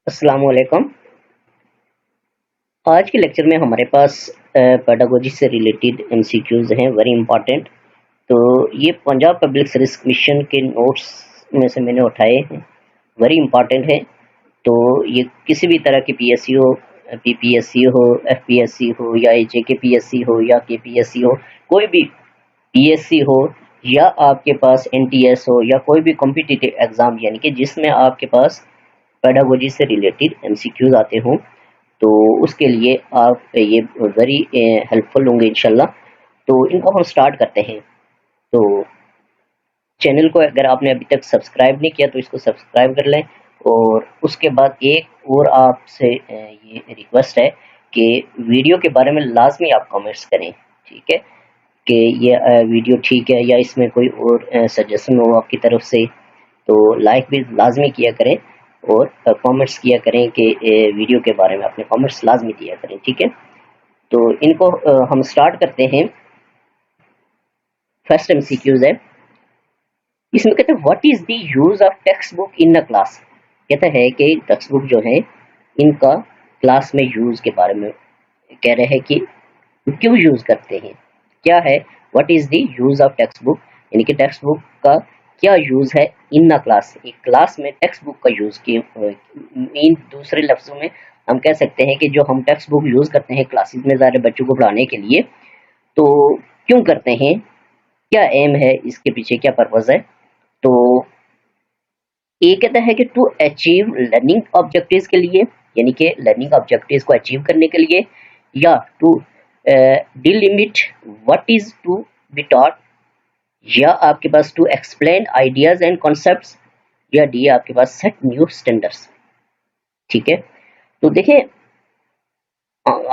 अस्सलाम वालेकुम। आज के लेक्चर में हमारे पास पेडागोजी से रिलेटेड एमसीक्यूज हैं, वेरी इंपॉर्टेंट। तो ये पंजाब पब्लिक सर्विस कमीशन के नोट्स में से मैंने उठाए हैं, वेरी इंपॉर्टेंट है। तो ये किसी भी तरह की पीएससी हो, पीपीएससी हो, एफपीएससी हो या जेकेपीएससी हो या केपीएससी हो, कोई भी पीएससी हो या आपके पास एनटीएस हो या कोई भी कॉम्पिटिटिव एग्जाम यानी कि जिसमें आपके पास पेडागोजी से रिलेटेड एमसीक्यूज आते हों, तो उसके लिए आप ये वेरी हेल्पफुल होंगे इंशाल्लाह। तो इनको हम स्टार्ट करते हैं। तो चैनल को अगर आपने अभी तक सब्सक्राइब नहीं किया तो इसको सब्सक्राइब कर लें, और उसके बाद एक और आपसे ये रिक्वेस्ट है कि वीडियो के बारे में लाजमी आप कमेंट्स करें, ठीक है, कि ये वीडियो ठीक है या इसमें कोई और सजेशन हो आपकी तरफ से, तो लाइक भी लाजमी किया करें और कमेंट्स किया करें कि वीडियो के बारे में अपने कमेंट्स लाजमी दिया करें, ठीक है। तो इनको हम स्टार्ट करते हैं। फर्स्ट एमसीक्यूज है, इसमें कहते हैं what is the use of text book in a class. कहता है कि टेक्स्ट बुक जो है इनका क्लास में यूज के बारे में कह रहे हैं कि क्यों यूज करते हैं, क्या है, what is the use of text book, यानी कि टेक्स्ट बुक का क्या यूज है इन अ क्लास, एक क्लास में टेक्स्ट बुक का यूज की मीन दूसरे लफ्जों में हम कह सकते हैं कि जो हम टेक्स्ट बुक यूज करते हैं क्लासेस में सारे बच्चों को पढ़ाने के लिए, तो क्यों करते हैं, क्या एम है इसके पीछे, क्या पर्पज है। तो ये कहता है कि टू अचीव लर्निंग ऑब्जेक्टिव्स के लिए, यानी कि लर्निंग ऑब्जेक्टिव्स को अचीव करने के लिए, या to delimit what is to be taught, या आपके पास to explain ideas and concepts, या डी आपके पास सेट न्यू स्टैंडर्ड्स, ठीक है। तो देखिए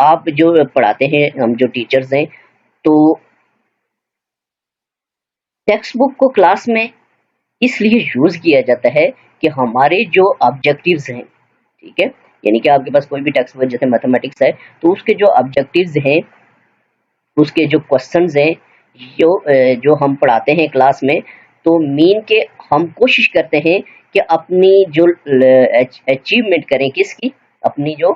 आप जो पढ़ाते हैं, हम जो टीचर्स हैं, तो टेक्स्ट बुक को क्लास में इसलिए यूज किया जाता है कि हमारे जो ऑब्जेक्टिव्स हैं, ठीक है, यानी कि आपके पास कोई भी टेक्स्ट बुक जैसे मैथमेटिक्स है तो उसके जो ऑब्जेक्टिव्स हैं, उसके जो क्वेश्चंस हैं, जो हम पढ़ाते हैं क्लास में, तो मीन के हम कोशिश करते हैं कि अपनी जो अचीवमेंट करें, किसकी, अपनी जो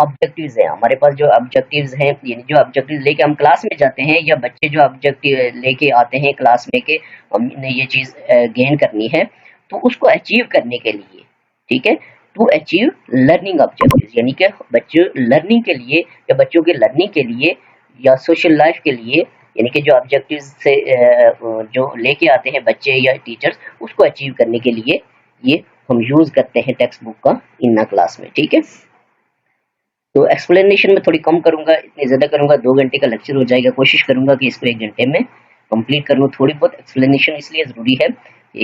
ऑब्जेक्टिव्स हैं, हमारे पास जो ऑब्जेक्टिव्स हैं, यानी जो ऑब्जेक्टिव लेके हम क्लास में जाते हैं या बच्चे जो ऑब्जेक्टिव लेके आते हैं क्लास में कि हमने ये चीज गेन करनी है, तो उसको अचीव करने के लिए, ठीक है, टू अचीव लर्निंग ऑब्जेक्टिव्स, यानी कि बच्चों लर्निंग के लिए या बच्चों के लर्निंग के लिए या सोशल लाइफ के लिए, यानी कि जो ऑब्जेक्टिव्स से जो लेके आते हैं बच्चे या टीचर्स, उसको अचीव करने के लिए ये हम यूज करते हैं टेक्स्ट बुक का इन क्लास में, ठीक है। तो एक्सप्लेनेशन में थोड़ी कम करूंगा, इतनी ज्यादा करूंगा 2 घंटे का लेक्चर हो जाएगा, कोशिश करूंगा कि इसको 1 घंटे में कंप्लीट कर लूं। थोड़ी बहुत एक्सप्लेनेशन इसलिए जरूरी है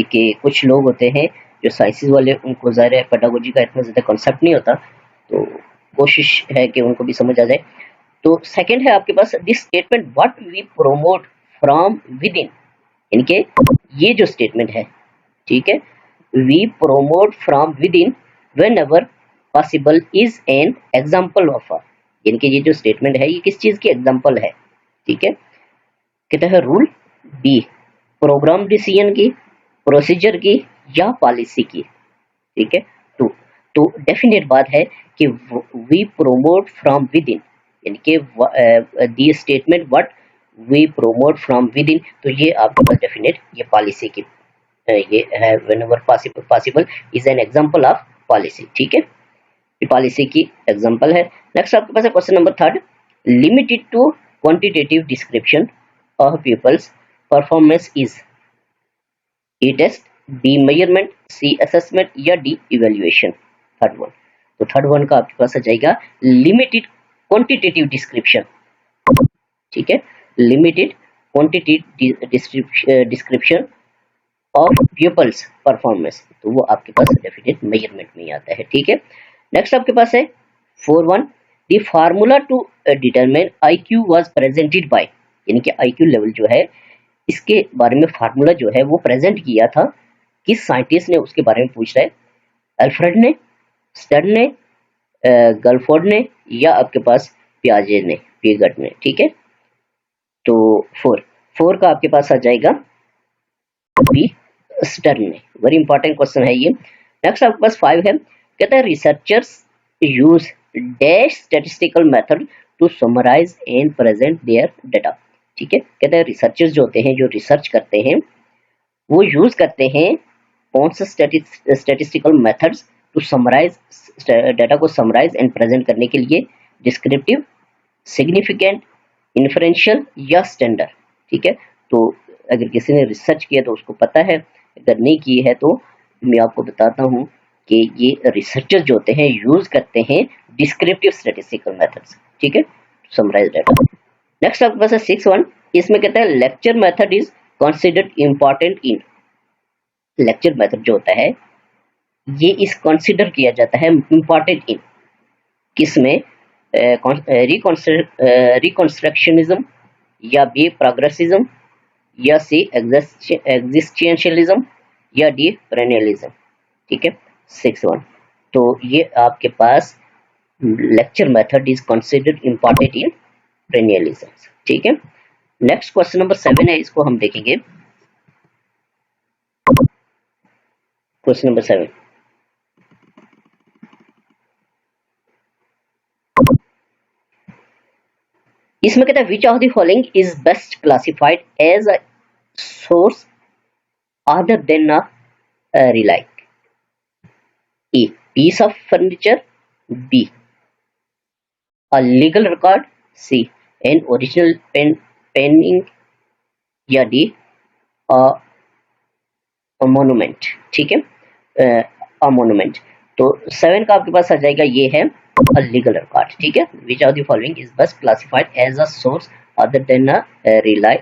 कि कुछ लोग होते हैं जो साइंसेस वाले, उनको ज़ाहिर है पेडागोजी का इतना ज्यादा कॉन्सेप्ट नहीं होता, तो कोशिश है कि उनको भी समझ आ जाए। तो सेकंड है आपके पास this statement what we promote from within, यानी कि ये जो स्टेटमेंट है, ठीक है, we promote from within whenever possible is an example of, यानी कि ये जो स्टेटमेंट है ये किस चीज की एग्जाम्पल है, ठीक है। कहता है रूल बी, प्रोग्राम डिसीजन की, प्रोसीजर की या पॉलिसी की, ठीक है। तो डेफिनेट बात है कि we promote from within, यानी कि the statement what we promote from within, तो ये आपके पास डेफिनेट ये पॉलिसी की ये है, whenever possible is an example of policy, ठीक है, ये पॉलिसी की एग्जांपल है। नेक्स्ट आपके पास है question number 3, limited to quantitative description of people's performance is a test, B measurement, C assessment या डी इवैल्यूएशन। थर्ड वन, तो थर्ड वन का आपके पास आ जाएगा लिमिटेड क्वांटिटेटिव डिस्क्रिप्शन, ठीक है, limited quantitative description of people's performance, तो वो आपके पास डेफिनेट मेजरमेंट में ही आता है, ठीक है। नेक्स्ट आपके पास है 4.1, the formula to determine IQ was presented by, यानी कि आईक्यू लेवल जो है इसके बारे में फार्मूला जो है वो प्रेजेंट किया था, किस साइंटिस्ट ने, उसके बारे में पूछ रहा है, अल्फ्रेड ने, स्टर्न ने, गलफोर्ड ने या आपके पास पियागेट ने, ठीक है। तो 4 का आपके पास आ जाएगा बी, स्टर्न ने, वेरी इंपॉर्टेंट क्वेश्चन है ये। नेक्स्ट आपके पास 5 है, कहता है researchers use dash statistical method to summarise and present their data. ठीक है, कहते हैं रिसर्चर्स जो होते हैं, जो रिसर्च करते हैं, वो यूज करते हैं कौन सा statistical methods to summarise, data को समराइज एंड प्रेजेंट करने के लिए, डिस्क्रिप्टिव, सिग्निफिकेंट, इन्फ्रेंशियल या स्टैंडर्ड। ठीक है, तो अगर किसी ने रिसर्च किया तो उसको पता है, अगर नहीं की है तो मैं आपको बताता हूँ कि ये रिसर्चर्स जो होते हैं यूज करते हैं डिस्क्रिप्टिव स्टैटिस्टिकल मेथड्स। ठीक है, समराइज डाटा। नेक्स्ट आपके पास है 6.1, इसमें कहता है lecture method is considered important in. Lecture method जो होता है ये इस कंसिडर किया जाता है इंपॉर्टेंट इन किसमें, रिकॉन्स्ट्रक्शनिज्म या बी प्रोग्रेसिज्म या सी एग्जिस्टेंशियलिज्म या डी पेरेनियलिज्म। ठीक है, 6.1, तो ये आपके पास lecture method is considered important in perennialism. ठीक है, नेक्स्ट क्वेश्चन नंबर 7 है, इसको हम देखेंगे। क्वेश्चन नंबर 7, इसमें कहता है which of the following is best classified as a source other than a relic? A piece of furniture, B a legal record, C an original painting या D a monument। ठीक है, a monument। तो 7 का आपके पास आ जाएगा, ये है a legal record। ठीक है, which of the following is best classified as a source other than a relic,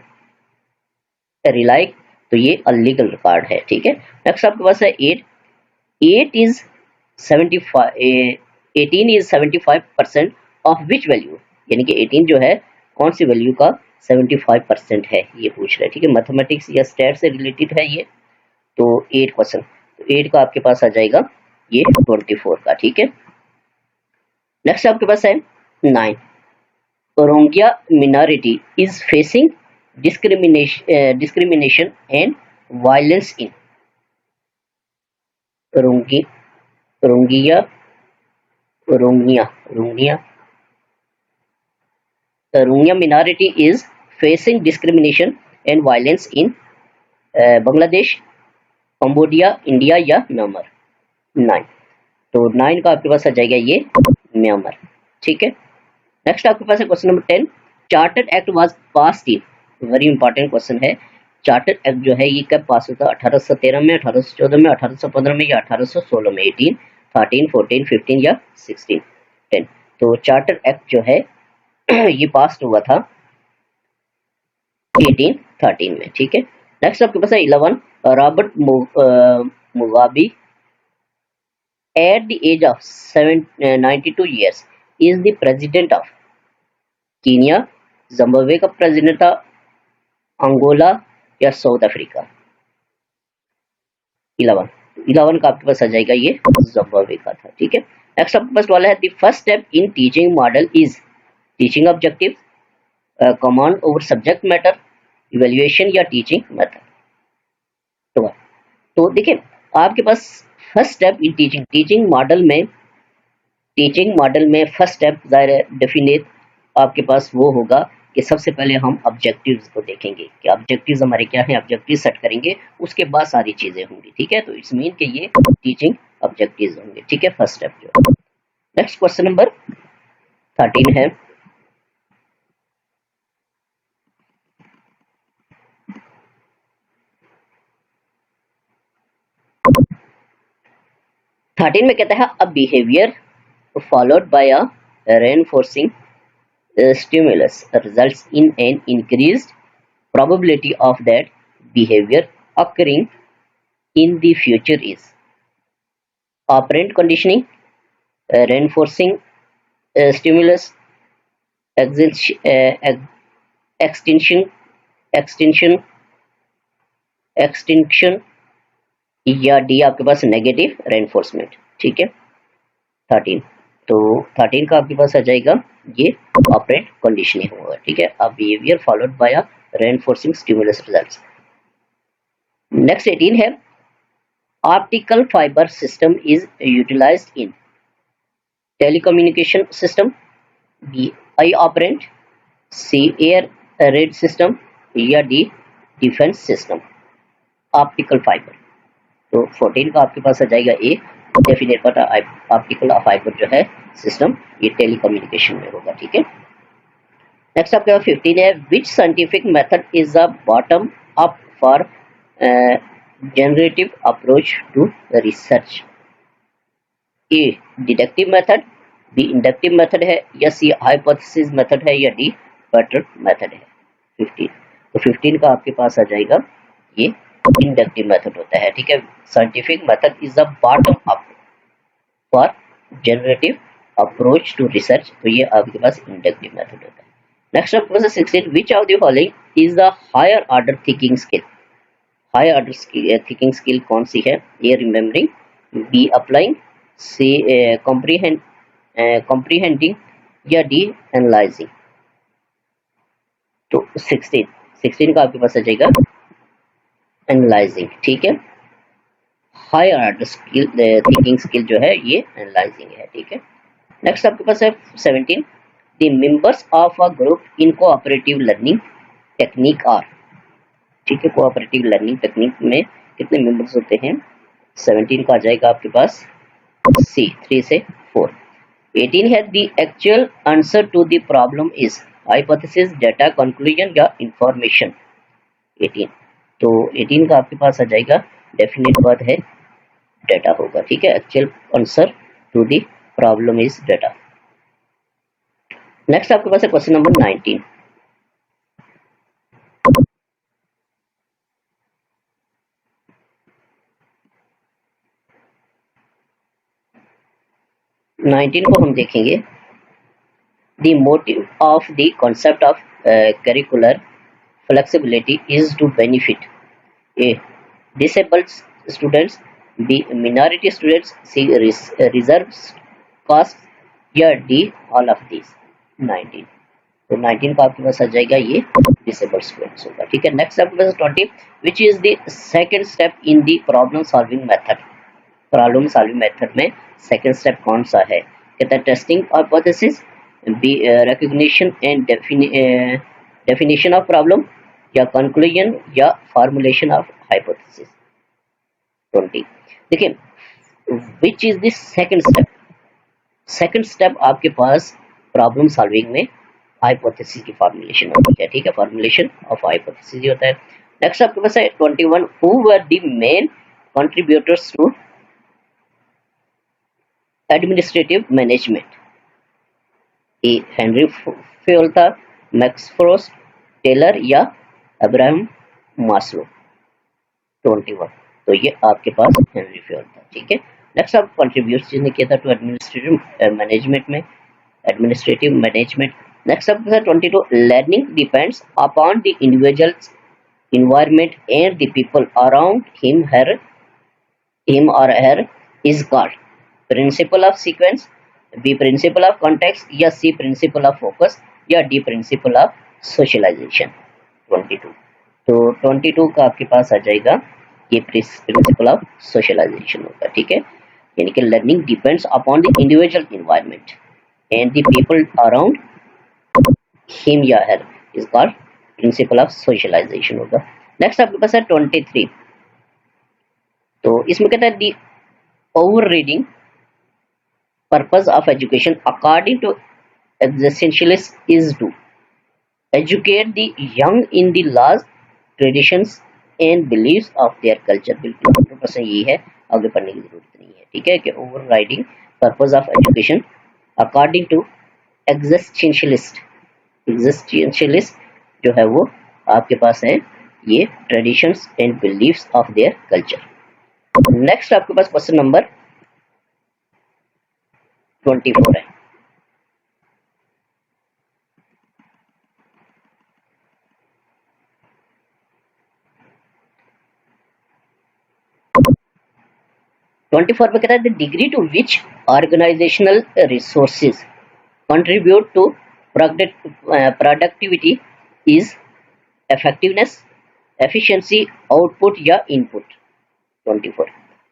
तो ये अलीगल रिकॉर्ड है। ठीक है, नेक्स्ट आपके पास है 8 is 75 18 is 75% of which value, यानी कि 18 जो है कौन सी वैल्यू का 75% है, ये पूछ रहा है। ठीक है, मैथमेटिक्स या स्टैट से रिलेटेड है ये, तो 8 क्वेश्चन, तो 8 का आपके पास आ जाएगा ये 24 का। ठीक है, नेक्स्ट आपके पास है 9 Rohingya minority is facing discrimination and violence in। Rohingya minority is facing discrimination and violence in Bangladesh, Cambodia, India या म्यांमार। 9, तो 9 का आपके पास आ जाएगा ये म्यांमार। ठीक है, नेक्स्ट आपके पास है question number 10, chartered act was passed in, very important question है। चार्टर्ड एक्ट जो है ये कब पास होता है, 1813 में, 1814 में, 1815 में या 1816 में, 18, 13, 14, 15 या 16, 10। तो चार्टर्ड एक्ट जो है ये पास हुआ था 1813 में। ठीक है, नेक्स्ट आपके पास है 11, Robert Mugabe at the age of 92 years इज the president of Kenya, Zimbabwe का प्रेसिडेंट था, अंगोला या साउथ अफ्रीका। 11 का आपके पास आ जाएगा ये जिम्बाब्वे का था। ठीक है, नेक्स्ट आपके पास वाला है the first step in teaching model is teaching objective, command over subject matter, evaluation या टीचिंग मेथड। तो देखिए आपके पास first step in teaching model में फर्स्ट स्टेप जाहिर डेफिनेट आपके पास वो होगा कि सबसे पहले हम ऑब्जेक्टिव्स को देखेंगे कि ऑब्जेक्टिव्स हमारे क्या हैं, ऑब्जेक्टिव सेट करेंगे, उसके बाद सारी चीजें होंगी। ठीक है, तो इट्स मीन कि ये टीचिंग ऑब्जेक्टिव्स होंगे। ठीक है, फर्स्ट स्टेप जो। नेक्स्ट क्वेश्चन नंबर 13 है, में कहता है a behaviour followed by a reinforcing stimulus results in an increased probability of that behavior occurring in the future is operant conditioning, reinforcing stimulus, extinction या D आपके पास negative reinforcement. ठीक है, 13, तो 13 का आपके पास आ जाएगा ये ऑपरेंट कंडीशनिंग होगा। ठीक है, अब behaviour followed by a reinforcing stimulus results. Next 18 है Optical fiber system is utilized in telecommunication system, B eye operant, C air raid system या D defence system. Optical fibre, तो 14 का आपके पास आ जाएगा ए, डेफिनेट पता ऑप्टिकल फाइबर जो है सिस्टम ये टेलीकम्युनिकेशन में होगा, ठीक है। नेक्स्ट आपके पास 15 है, which scientific method is a bottom up for generative approach to research. A deductive method, B inductive method है, या सी हाइपोथेसिस मेथड है, या डी बटर मेथड है। 15, तो 15 का आपके पास आ जाएगा ये इंडक्टिव मेथड होता है, ठीक है। Scientific method is the bottom up for generative approach to research, तो ये आपके पास इंडक्टिव मेथड होता है। नेक्स्ट आपके पास 16, which of the following is the higher order thinking skill. Higher order thinking skill कौन सी है? A remembering, B applying, C comprehending, या डी एनालाइजिंग। तो 16 का आपके पास आ जाएगा एनालाइजिंग, ठीक है। High order skill thinking skill जो है ये एनालाइजिंग है, ठीक है। नेक्स्ट आपके पास है 17, the members of a group in cooperative learning technique are, ठीक है। कोऑपरेटिव लर्निंग टेक्निक में कितने मेंबर्स होते हैं? 17 का आ जाएगा आपके पास सी 3 से 4। 18 है, the actual answer to the problem is hypothesis, data, conclusion या इंफॉर्मेशन। 18, तो 18 का आपके पास आ जाएगा डेफिनेट बात है डाटा होगा, ठीक है। Actual answer to the problem is data. Next आपके पास है क्वेश्चन नंबर 19। को हम देखेंगे, the motive of the concept of curricular flexibility is to benefit a disabled students, B minority students, C reserved caste, या D all of these। 19, तो 19 का आपके पास आ जाएगा ये disabled students होगा, ठीक है। नेक्स्ट आपके पास 20, which is the second step in the problem solving method। Problem solving method में सेकंड स्टेप कौन सा है? कहता है testing hypothesis, B recognition and definition of problem, या कंक्लूजन या फॉर्मुलेशन ऑफ हाइपोथेसिस। 20, देखिए which is the second step. Second step आपके पास प्रॉब्लम सॉल्विंग में हाइपोथेसिस की फॉर्मुलेशन होती है, ठीक है। फॉर्मुलेशन ऑफ हाइपोथेसिस होता है। नेक्स्ट आपके पास है 21, who were the main contributors to administrative management. A Henri Fayol था, मैक्स फ्रोस्ट, टेलर, या अब्राहम मास्लो। 21, तो ये आपके पास हेनरी फ्योल था, ठीक है। नेक्स्ट आप कंट्रीब्यूट जिसने किया था टू एडमिनिस्ट्रेटिव मैनेजमेंट में, एडमिनिस्ट्रेटिव मैनेजमेंट। नेक्स्ट आपके पास 22, learning depends upon the individuals environment and the people around him or her is called principle of sequence, B principle of context, या C principle of focus, या D principle of socialization। 22, तो 22 का आपके पास आ जाएगा ये प्रिंसिपल ऑफ सोशलाइजेशन होगा, ठीक है। यानी कि learning depends upon the individual environment and the people around him या her is called principle of socialisation होगा। नेक्स्ट आपके पास है 23, तो इसमें कहता है the overriding purpose of education according to existentialist is to educate the young in the laws, traditions and beliefs of their culture. बिल्कुल 100% यही है, आगे पढ़ने की जरूरत नहीं है, ठीक है। कि overriding purpose of education according to existentialist जो है वो आपके पास है ये traditions and beliefs of their culture. Next आपके पास क्वेश्चन नंबर 24 है। में कहता है the degree to which organisational resources contribute to productivity is effectiveness, efficiency, output या इनपुट। 24,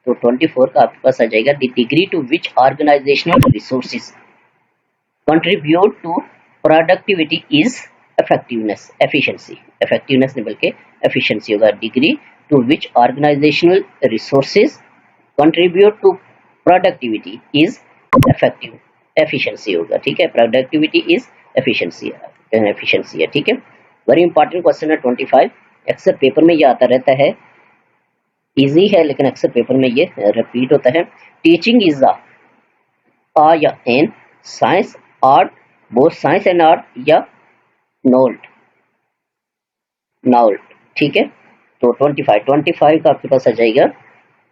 तो 24 का आपके पास आ जाएगा the degree to which organisational resources contribute to productivity is effectiveness efficiency, effectiveness नहीं बल्कि एफिशिएंसी होगा। Degree to which organisational resources contribute to productivity is effective efficiency होगा, ठीक है। प्रोडक्टिविटी इज एफिशिएंसी है, ठीक है। वेरी इंपॉर्टेंट क्वेश्चन है 25, अक्सर पेपर में ये आता रहता है, इजी है लेकिन अक्सर पेपर में ये रिपीट होता है। टीचिंग इज आ या an science art, both science and art या नोल्ड नाउल्ड, ठीक है। तो 25 का आपके पास आ जाएगा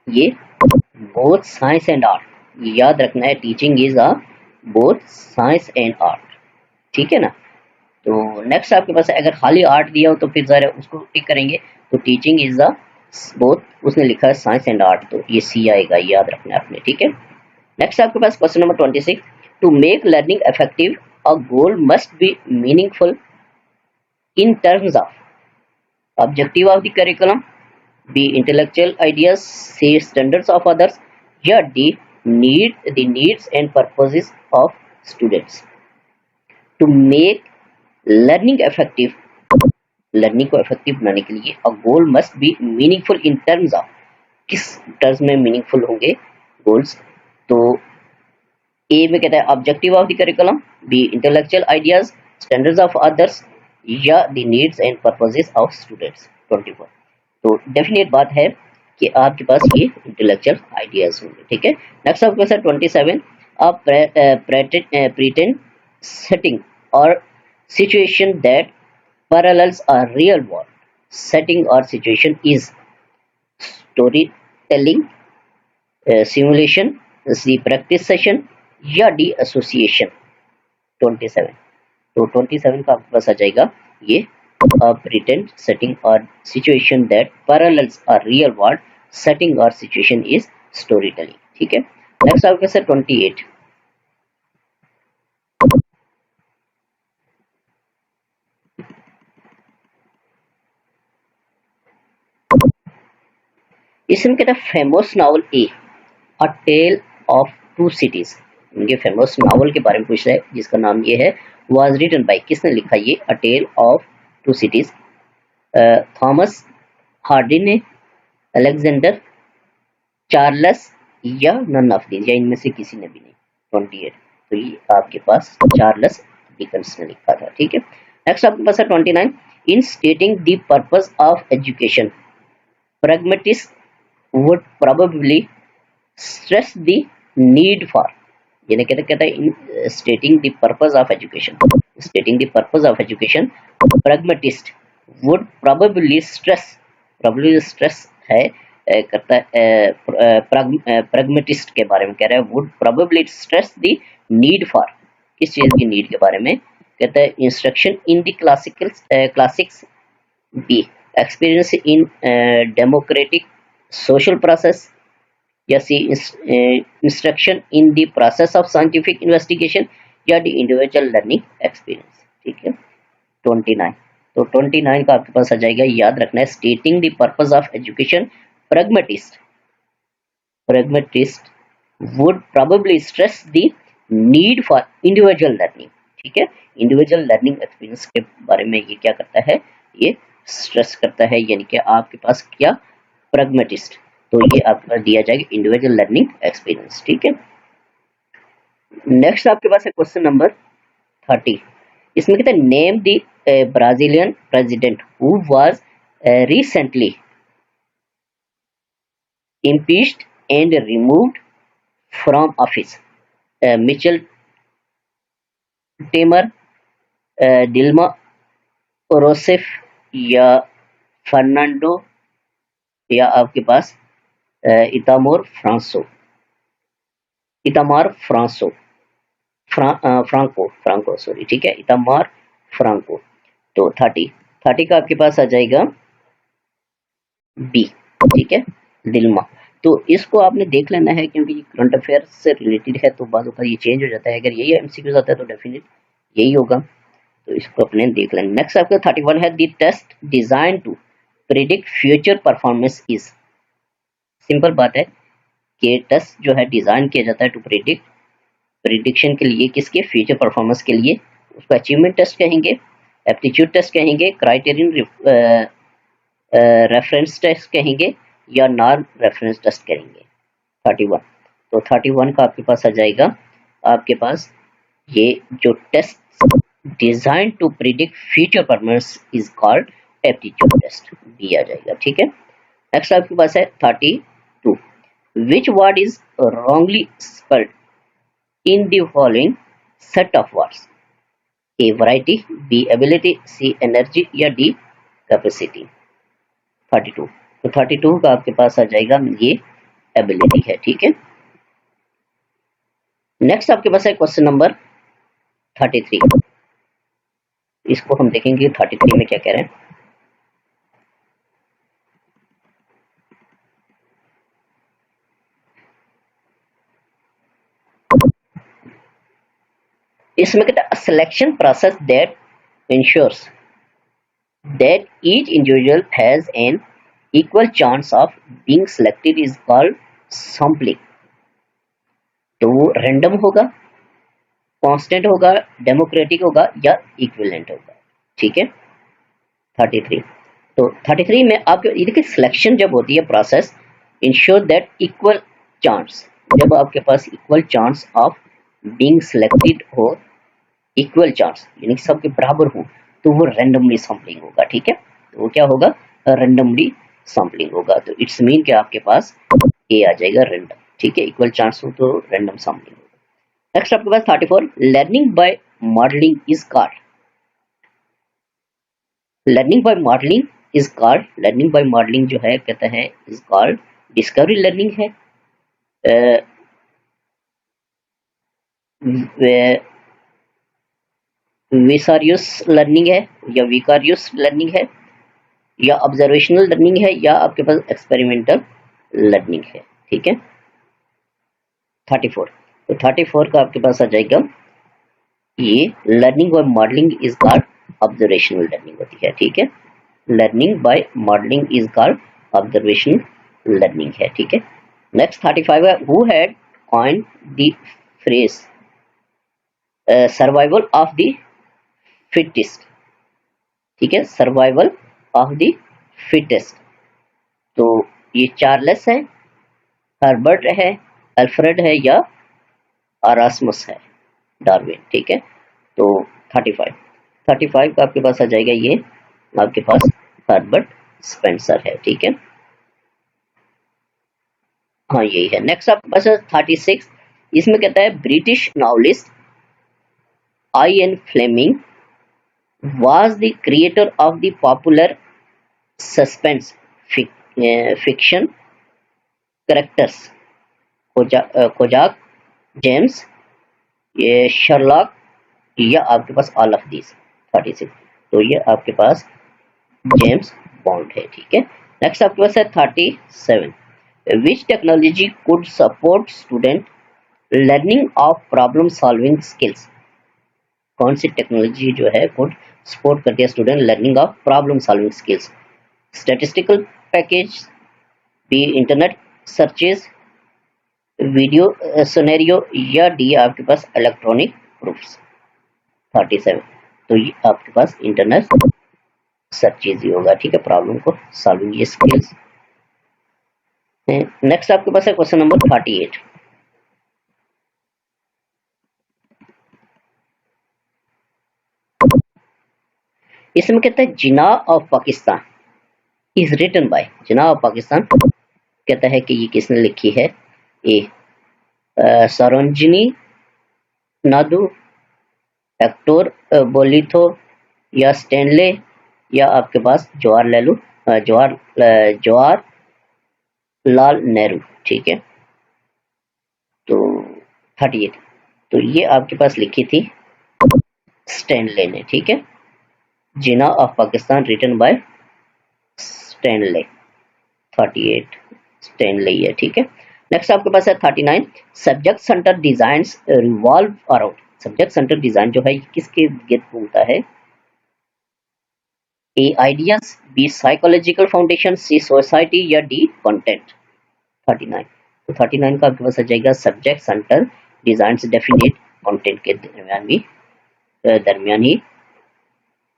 ये बोथ साइंस एंड आर्ट, याद रखना है teaching is a both science and art, ठीक है ना। तो नेक्स्ट आपके पास अगर खाली आर्ट दिया हो तो फिर जरा उसको टिक करेंगे, तो टीचिंग इज अ बोथ, उसने लिखा है साइंस एंड आर्ट, तो ये सी आएगा, याद रखना है आपने, ठीक है। नेक्स्ट आपके पास question number 26, to make learning effective a goal must be meaningful in terms of objective of the curriculum, B intellectual ideas, C standards of others, या D needs and purposes of students. To make learning effective, learning को effective बनाने के लिए a goal must be meaningful in terms of, किस terms में meaningful होंगे goals, तो A में कहता है objective of the curriculum, B intellectual ideas, standards of others, या the needs and purposes of students 24। तो डेफिनेट बात है कि आपके पास ये इंटेलेक्चुअल आइडियाज होंगे, ठीक है। नेक्स्ट आपके पास 27, प्रेटेंड सेटिंग और situation that parallels a real world setting or situation is storytelling, simulation, the practice session, या डी एसोसिएशन 27। तो 27 का आपके पास आ जाएगा ये प्रिटेंड सेटिंग और situation that parallels a real world setting और सिचुएशन इज स्टोरी टेलिंग, ठीक है। नेक्स्ट आपके पास 28, इसमें कहता है famous novel A a tale of two cities, इनके फेमस नावल के बारे में पूछ रहा है जिसका नाम ये है वाज रिटन बाय, किसने लिखा ये a tale of two cities, Thomas Hardy ने, अलेक्जेंडर, चार्ल्स, या नन ऑफ दीज, या इनमें से किसी ने भी नहीं। 28, तो ये आपके पास चार्ल्स डिकेंस ने लिखा था, ठीक है। नेक्स्ट आपके पास है 29, in stating the purpose of education pragmatists would probably stress the need for, यानी कहता है in stating the purpose of education, stating the purpose of education, pragmatist would probably stress, probably stress है करता है pragmatist के बारे में कह रहा है, would probably stress the need for, किस चीज की नीड के बारे में कहता है, instruction in the classics, B experience in democratic social process, या C instruction in the process of scientific investigation, या द इंडिविजुअल लर्निंग एक्सपीरियंस, ठीक है। 29, तो 29 का आपके पास आ जाएगा, याद रखना है स्टेटिंग the purpose of education, pragmatist would probably stress the need for individual learning, ठीक है। इंडिविजुअल लर्निंग एक्सपीरियंस के बारे में ये क्या करता है, ये स्ट्रेस करता है, यानी कि आपके पास क्या pragmatist, तो ये आपके पास दिया जाएगा इंडिविजुअल लर्निंग एक्सपीरियंस, ठीक है। नेक्स्ट आपके पास है क्वेश्चन नंबर 30, इसमें कहते हैं name the Brazilian president who was recently impeached and removed from office, Michel Temer, Dilma Rousseff, या फर्नांडो, या आपके पास इतामार फ्रांको सॉरी, ठीक है, इतामार फ्रांको। तो 30 का आपके पास आ जाएगा बी, ठीक है, दिल्मा। तो इसको आपने देख लेना है क्योंकि करंट अफेयर से रिलेटेड है, तो बाद में ये चेंज हो जाता है, अगर यही एमसीक्यूज आता है तो डेफिनेट यही होगा, तो इसको अपने देख लेना। नेक्स्ट आपका 31 है the test design to predict future performance is, simple बात है के टेस्ट जो है डिजाइन किया जाता है टू प्रिडिक्शन के लिए, किसके, फ्यूचर परफॉर्मेंस के लिए। उसको अचीवमेंट टेस्ट कहेंगे, एप्टीट्यूड टेस्ट कहेंगे, क्राइटेरियन रेफरेंस टेस्ट कहेंगे, या नॉर्म रेफरेंस टेस्ट कहेंगे। 31, तो 31 का आपके पास आ जाएगा आपके पास ये जो test design to predict future performance is called aptitude test, B आ जाएगा। ठीक है, नेक्स्ट आपके पास है 32, which word is wrongly spelled in the following set of words? A variety, B ability, C energy या D capacity। 32, तो 32 का आपके पास आ जाएगा ये एबिलिटी है। ठीक है, नेक्स्ट आपके पास है क्वेश्चन नंबर 33। इसको हम देखेंगे 33 में क्या कह रहे हैं। इसमें कहता है selection process that ensures that each individual has an equal chance of being selected is called sampling। तो वो रैंडम होगा, कांस्टेंट होगा, डेमोक्रेटिक होगा या इक्विवेलेंट होगा। ठीक है, 33, तो 33 में आपके ये देखिए सिलेक्शन जब होती है process ensure that equal chance, जब आपके पास equal chance of being selected हो, इक्वल चांस यानी सबके बराबर हो, तो वो रैंडमली सैंपलिंग होगा। ठीक है, तो वो क्या होगा, रैंडमली सैंपलिंग होगा। तो इट्स मीन कि आपके पास ये आ जाएगा रैंडम। ठीक है, इक्वल चांस हो तो रैंडम सैंपलिंग होगा। नेक्स्ट आपके पास 34, learning by modelling is called, learning by modelling is called, learning by modelling जो है कहते हैं इज कॉल्ड डिस्कवरी लर्निंग है, विसारियस लर्निंग है, या विकारियस लर्निंग है, या ऑब्जर्वेशनल लर्निंग है, या आपके पास एक्सपेरिमेंटल लर्निंग है। ठीक है, 34, तो 34 का आपके पास आ जाएगा ये learning by modelling is called observational learning होती है। ठीक है, learning by modelling is called observational learning है। ठीक है, नेक्स्ट 35 है, who had coined the phrase survival of the fittest. ठीक है, सर्वाइवल ऑफ द फिटेस्ट, तो ये चार्ल्स है, हर्बर्ट है, अल्फ्रेड है, या अरास्मस है, डार्विन। ठीक है, तो 35 का आपके पास आ जाएगा ये आपके पास हर्बर्ट स्पेंसर है। ठीक है, हाँ यही है। नेक्स्ट आपके पास है 36, इसमें कहता है British novelist I.N. Fleming was the creator of the popular suspense fiction characters Kojak, James, ये शर्लॉक, या आपके पास ऑल ऑफ दिस। 36, तो ये आपके पास जेम्स बॉन्ड है। ठीक है, नेक्स्ट आपके पास है 37, which technology could support student learning of problem solving skills, कौन सी टेक्नोलॉजी जो है कुड सपोर्ट करती है student learning of problem solving skills, statistical package, B internet searches, video scenario, या डी आपके पास इलेक्ट्रॉनिक प्रूफ्स। 37, तो ये आपके पास इंटरनेट सर्चेज ही होगा। ठीक है, प्रॉब्लम को सॉल्विंग ये स्किल्स। नेक्स्ट आपके पास है क्वेश्चन नंबर 38, इसमें कहता है Jinnah of Pakistan is written by, Jinnah of Pakistan कहता है कि ये किसने लिखी है, A Sarojini Naidu, Hector Bolitho, या स्टैनले, या आपके पास जवाहरलाल नेहरू। ठीक है, तो 38, तो ये आपके पास लिखी थी स्टैनले ने। ठीक है, Jinnah of Pakistan written by Stanley, 38 Stanley है। ठीक है, नेक्स्ट आपके पास है 39, subject centre designs revolve around, subject centre design जो है किसके गिर्द घूमता है, A ideas, B psychological foundation, C society, या डी कंटेंट। 39, तो 39 का आपके पास आ जाएगा सब्जेक्ट सेंटर डिजाइन से डेफिनेट कंटेंट के दरमियान ही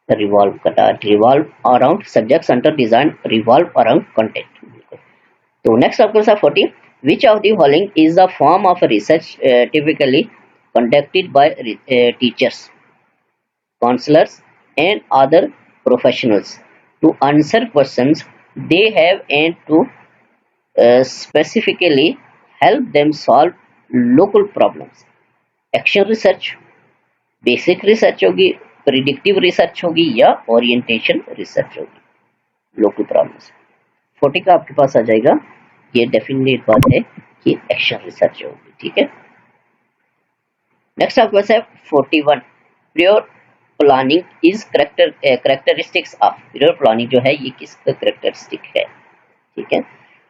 revolve around subject centre design revolve around content. तो नेक्स्ट आपके पास 40 which of the following is the form of research typically conducted by teachers, counselors and other professionals to answer questions they have and to specifically help them solve local problems? Action research, basic research होगी, predictive research होगी या orientation research होगी local problems. 40 का आपके पास आ जाएगा, ये डेफिनेट बात है कि एक्शन रिसर्च होगी। ठीक है, नेक्स्ट आपके पास है 41 pure planning is characteristics of. Pure planning जो है ये किसका करेक्टरिस्टिक है? ठीक है,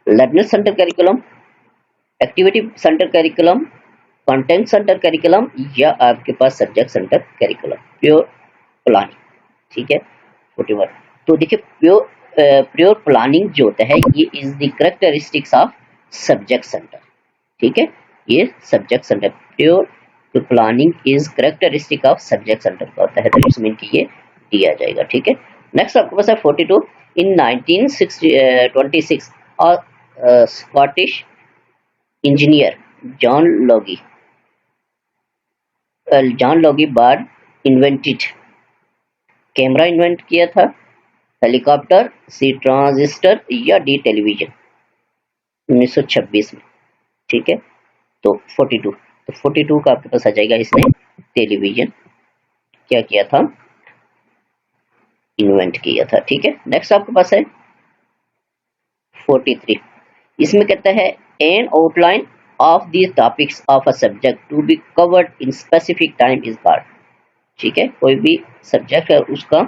learner centre curriculum, activity centre curriculum, content centre curriculum या आपके पास subject centre curriculum. Pure planning, ठीक है 41। तो देखिए प्योर प्लानिंग जो होता है ये is the characteristics of subject centre. ठीक है, ये subject centre pure planning is characteristic of subject centre का होता है, तो इट्स मीन कि ये दिया जाएगा। ठीक है, नेक्स्ट आपके पास है 42 इन 1926 स्कॉटिश इंजीनियर जॉन लॉगी बार्ड इन्वेंटेड कैमरा इन्वेंट किया था, हेलीकॉप्टर, सी ट्रांजिस्टर या डी टेलीविजन 1926 में। ठीक है, तो 42, तो 42 का आपके पास आ जाएगा, इसने टेलीविजन क्या किया था? इन्वेंट किया था। ठीक है, नेक्स्ट आपके पास है 43, इसमें कहता है an outline of the topics of a subject to be covered in specific time is called. ठीक है, कोई भी सब्जेक्ट है उसका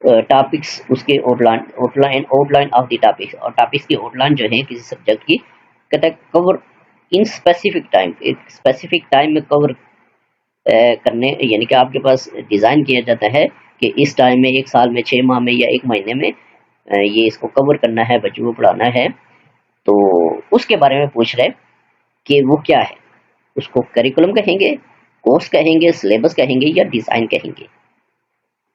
टॉपिक्स, उसके आउटलाइन ऑफ द टॉपिक्स, और टॉपिक्स की आउटलाइन जो है किसी सब्जेक्ट की, कहता है कवर इन स्पेसिफिक टाइम, एक स्पेसिफिक टाइम में कवर करने, यानी कि आपके पास डिजाइन किया जाता है कि इस टाइम में, एक साल में, 6 माह में या 1 महीने में ये इसको कवर करना है, बच्चों को पढ़ाना है। तो उसके बारे में पूछ रहे कि वो क्या है, उसको करिकुलम कहेंगे, कोर्स कहेंगे, सिलेबस कहेंगे या डिजाइन कहेंगे।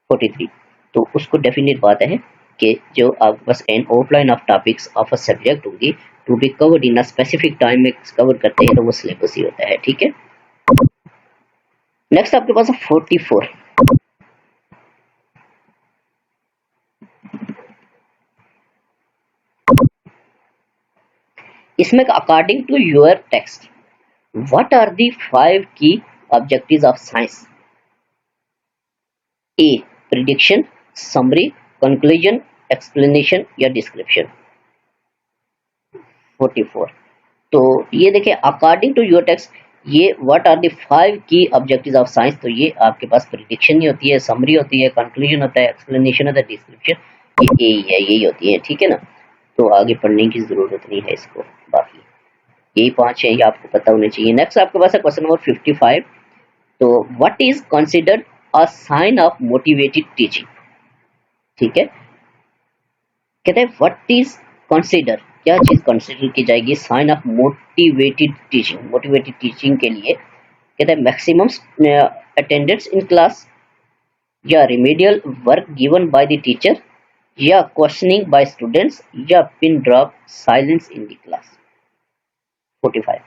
43, तो उसको डेफिनेट बात है कि जो आपके पास an outline of topics of a subject होगी to be covered in a specific time में कवर करते हैं, तो वो सिलेबस ही होता है। ठीक है, नेक्स्ट आपके पास 44, इसमें according to your text what are the 5 key objectives of science? A prediction, summary, conclusion, explanation या डिस्क्रिप्शन। 44, तो ये देखिए अकॉर्डिंग टू योर टेक्स्ट ये what are the 5 key objectives of science, तो ये आपके पास प्रिडिक्शन ही होती है, समरी होती है, कंक्लूजन होता है, एक्सप्लेनेशन होता है, डिस्क्रिप्शन, ये यही होती है। ठीक है ना, तो आगे पढ़ने की जरूरत नहीं है इसको, बाकी यही 5 है, ये आपको पता होने चाहिए। नेक्स्ट आपके पास है क्वेश्चन नंबर 55, तो what is considered a sign of motivated teaching? ठीक है, कहते हैं व्हाट इज कंसिडर, क्या चीज कंसिडर की जाएगी sign of motivated teaching? Motivated teaching के लिए कहते हैं मैक्सिमम अटेंडेंस इन क्लास, या remedial work given by the teacher, या क्वेश्चनिंग बाय स्टूडेंट्स, या pin drop silence in the class. 45,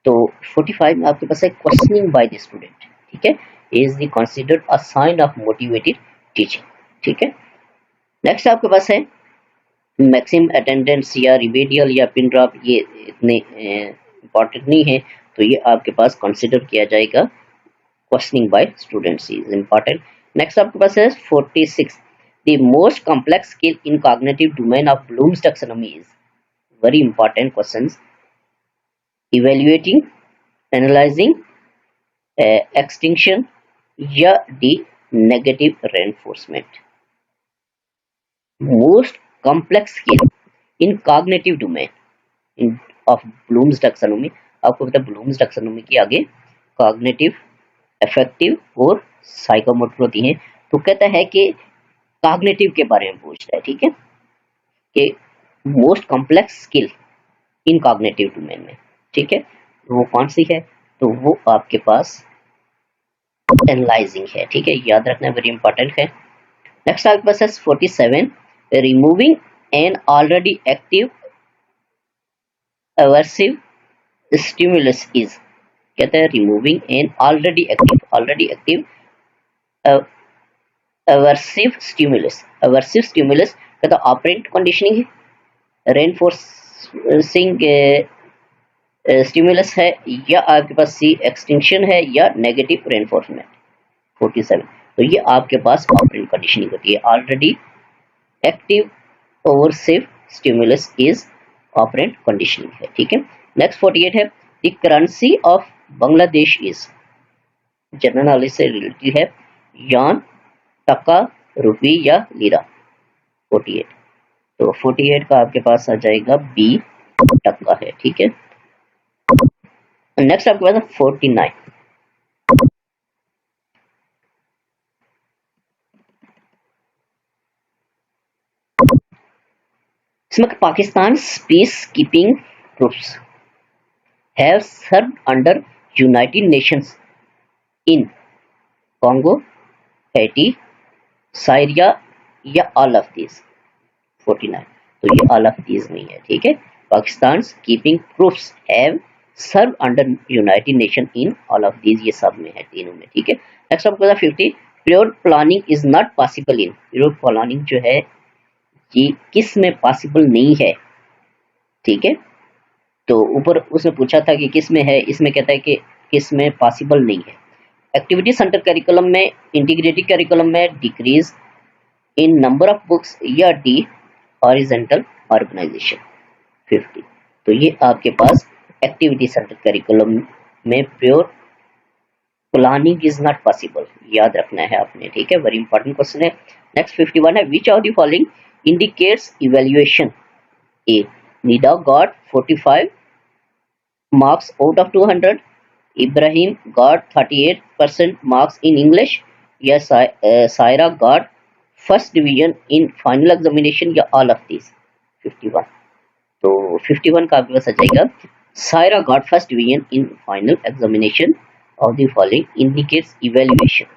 तो 45 में आपके पास है क्वेश्चनिंग बाय द स्टूडेंट। ठीक है, is the considered a sign of motivated teaching. ठीक है, नेक्स्ट आपके पास है मैक्सिमम अटेंडेंस या रिमेडियल या पिन ड्रॉप, ये इतने इंपॉर्टेंट नहीं है, तो ये आपके पास कंसिडर किया जाएगा questioning by students is important. Next आपके पास है 46, the most complex skill in cognitive domain of Bloom's taxonomy is, very important questions, evaluating, analysing, extinction या D negative reinforcement. Most complex skill in cognitive domain of Bloom's taxonomy, आपको पता है blooms taxonomy की आगे cognitive, affective और psychomotor होती हैं। तो कहता है कि कॉग्निटिव के बारे में पूछ रहा है। ठीक है, कि most complex skill in cognitive domain में, ठीक है। तो वो कौन सी है, तो वो आपके पास एनालाइजिंग है, ठीक है, याद रखना वेरी इंपॉर्टेंट है। नेक्स्ट आपके पास है 47, removing an already active aversive stimulus is, कहते हैं removing an already active aversive stimulus कहता है ऑपरेंट कंडीशनिंग है, रेनफोर्सिंग स्टिमुलस है, या आपके पास सी एक्सटिंक्शन है, या नेगेटिव रेनफोर्समेंट। 47, तो ये आपके पास ऑपरेंट कंडीशनिंग होती है। Already active aversive stimulus is operant conditioning है, ठीक है। नेक्स्ट 48 है, the currency of Bangladesh is, general knowledge से रिलेटेड है, यान, टका, रुपी या लीरा। 48, तो 48 का आपके पास आ जाएगा बी, टका है, ठीक है। नेक्स्ट आपके पास 49, इसमें Pakistan peace keeping troops have served under United Nations in Congo, Hattie, Syria या ऑल ऑफ दीज। 49, तो ये ऑल ऑफ दीज नहीं है, ठीक है। Pakistan keeping troops have serve under United Nation in all of these, ये सब में है, तीनों में, ठीक है। नेक्स्ट आपको 50, period planning is not possible in, period planning जो है ये किस में पॉसिबल नहीं है, ठीक है। तो ऊपर उसने पूछा था कि किस में है, इसमें कहता है कि किस में पॉसिबल नहीं है। एक्टिविटी सेंटर करिकुलम में, इंटीग्रेटेड करिकुलम में, decrease in number of books, या डी हॉरिजॉन्टल ऑर्गेनाइजेशन। 50, तो ये आपके पास एक्टिविटी सेंटर करिकुलम में pure planning is not possible, याद रखना है आपने, ठीक है, वेरी इंपॉर्टेंट क्वेश्चन है। नेक्स्ट 51 है, which of the following indicates evaluation. A, निडा got 45 marks out of 200, Ibrahim got 38% marks in English, या Saira got first division in final examination, या all of these। 51, तो 51 का आपके पास आ जाएगा, Saira got first division in final examination of the following indicates evaluation,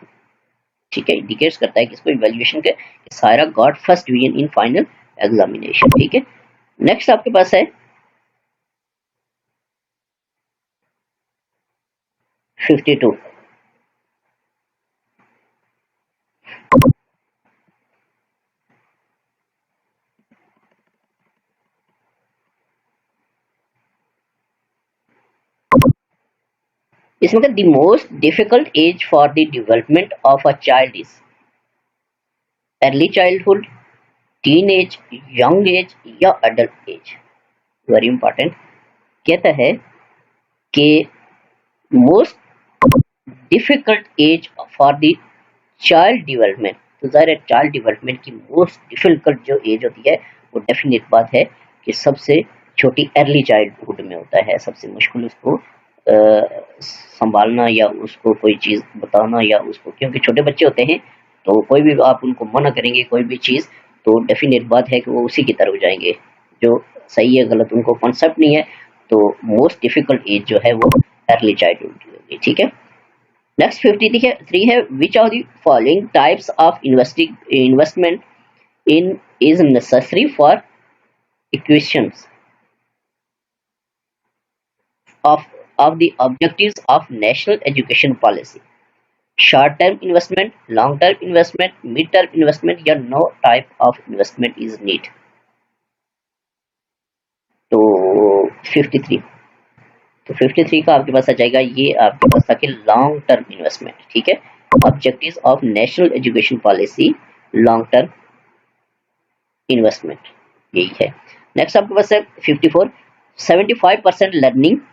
ठीक है, इंडिकेट्स करता है किसको, इवैल्यूएशन के, Saira got first division in final examination, ठीक है। नेक्स्ट आपके पास है 52, इसमें the most difficult age for the development of a child is early childhood, teen age, young age, या अडल्ट एज। वेरी इंपॉर्टेंट, कहता है कि most difficult age for the child development, तो ज़ाहिर है चाइल्ड डेवलपमेंट की मोस्ट डिफिकल्ट जो age होती है वो डेफिनेट बात है कि सबसे छोटी अर्ली चाइल्डहुड में होता है, सबसे मुश्किल उसको संभालना या उसको कोई चीज़ बताना, या उसको, क्योंकि छोटे बच्चे होते हैं तो कोई भी आप उनको मना करेंगे कोई भी चीज़ तो डेफिनेट बात है कि वो उसी की तरफ जाएंगे, जो सही है गलत उनको कॉन्सेप्ट नहीं है। तो मोस्ट डिफिकल्ट एज जो है वो अर्ली चाइल्डहुड होगी, ठीक है। नेक्स्ट 53 है, which of the following types of investment in is necessary for equations of the objectives of national education policy, short term investment, long term investment, mid term investment, या no type of investment is need। तो 53, तो 53 का आपके पास आ जाएगा, ये आपके पास था कि लॉन्ग टर्म इन्वेस्टमेंट, ठीक है, objectives of national education policy long term investment, यही है। नेक्स्ट आपके पास है 54, 75% learning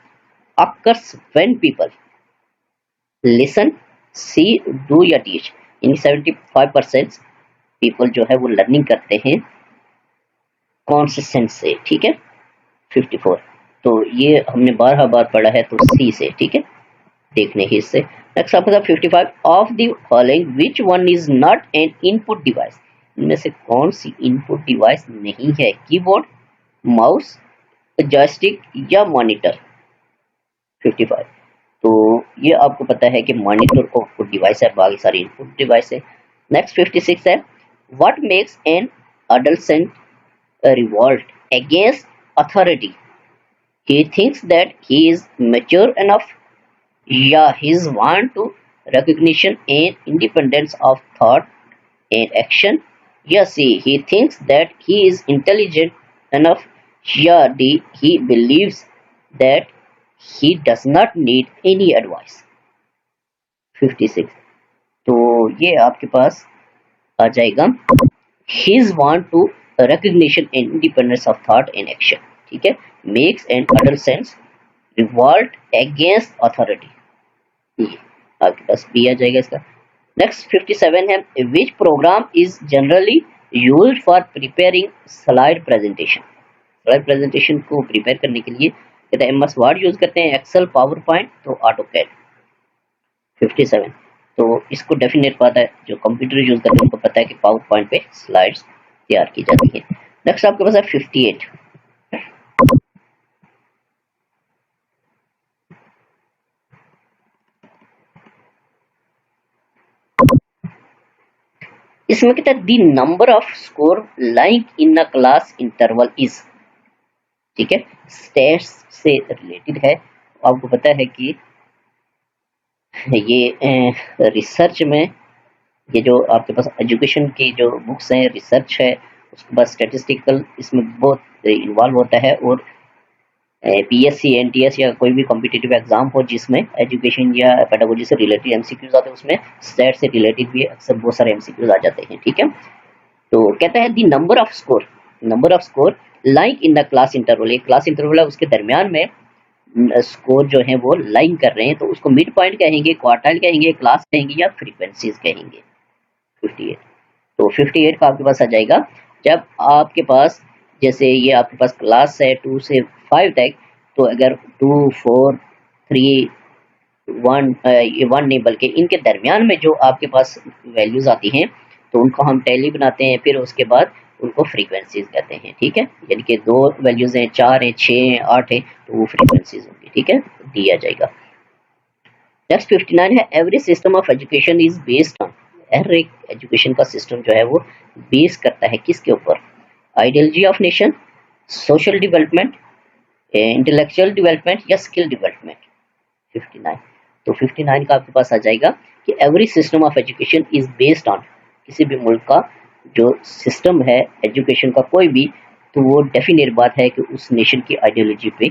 occurs when people listen, see, do या teach, इन 75% people जो है वो लर्निंग करते हैं कौन से सेंस से, ठीक है। 54, तो ये हमने बारह बार पढ़ा है, तो सी से, ठीक है, देखने ही इससे। नेक्स्ट आपका 55, of the following which one is not an input device, इनमें से कौन सी इनपुट डिवाइस नहीं है, कीबोर्ड, माउस, जॉयस्टिक या मॉनिटर 55। तो ये आपको पता है कि मॉनिटर आउटपुट डिवाइस है, बाकी सारी इनपुट डिवाइस है। नेक्स्ट 56 है, what makes an adolescent revolt against authority? He thinks that he is mature enough. Yeah, his want to recognition and independence of thought and action. Yeah, see, he thinks that he is intelligent enough. Yeah, he believes that he does not need any advice. 56। तो ये आपके पास आ जाएगा his want to recognition and independence of thought and action। ठीक है, makes an adolescent revolt against authority, ये आपके पास भी आ जाएगा इसका। नेक्स्ट 57 है, विच programme is generally used for preparing slide presentation? Slide presentation को प्रिपेयर करने के लिए कहते हैं एमएस वर्ड यूज करते हैं, एक्सेल, पावर पॉइंट, तो ऑटोकैड। 57। तो इसको डेफिनेट पता है, जो कंप्यूटर यूज करते हैं उनको पता है कि पावर पॉइंट पे स्लाइड्स तैयार की जाती है। नेक्स्ट आपके पास है 58। इसमें कहता है the number of score like in a class interval is. ठीक है, स्टेट्स से रिलेटेड है। आपको पता है कि ये रिसर्च में, ये जो आपके पास एजुकेशन की जो बुक्स हैं, रिसर्च है, उसके बाद स्टैटिस्टिकल इसमें बहुत इन्वॉल्व होता है। और पीएससी, एनटीएस या कोई भी कॉम्पिटिटिव एग्जाम हो जिसमें एजुकेशन या पेडागोजी से रिलेटेड एमसीक्यूज आते हैं, उसमें स्टैट से रिलेटेड भी अक्सर बहुत सारे एमसीक्यूज आ जाते हैं। ठीक है, तो कहता है the number of score like in the class interval. एक क्लास इंटरवल है, उसके दरमियान में स्कोर जो है वो लाइन कर रहे हैं, तो उसको मिड पॉइंट कहेंगे, क्वार्टाइल कहेंगे, क्लास कहेंगे या फ्रीक्वेंसीज कहेंगे। 58। तो 58 का आपके पास आ जाएगा जब आपके पास, जैसे ये आपके पास क्लास है 2 से 5 तक, तो अगर 2, 4, 3, 1, ये 1 नहीं बल्कि इनके दरमियान में जो आपके पास वैल्यूज आती हैं तो उनको हम टैली बनाते हैं, फिर उसके बाद उनको फ्रीक्वेंसीज कहते हैं। ठीक है, यानी कि 2 वैल्यूज हैं, 4 है, 6 है, 8 है, तो वो फ्रीक्वेंसीज होंगी। ठीक है, दिया जाएगा। नेक्स्ट 59 है, every system of education is based on. हर एक एजुकेशन का सिस्टम जो है वो बेस करता है किसके ऊपर? Ideology of nation, social development, intellectual development या स्किल डेवलपमेंट। 59। तो 59 का आपके पास आ जाएगा कि every system of education is based on, किसी भी मुल्क का जो सिस्टम है एजुकेशन का कोई भी, तो वो डेफिनेट बात है कि उस नेशन की आइडियोलॉजी पे,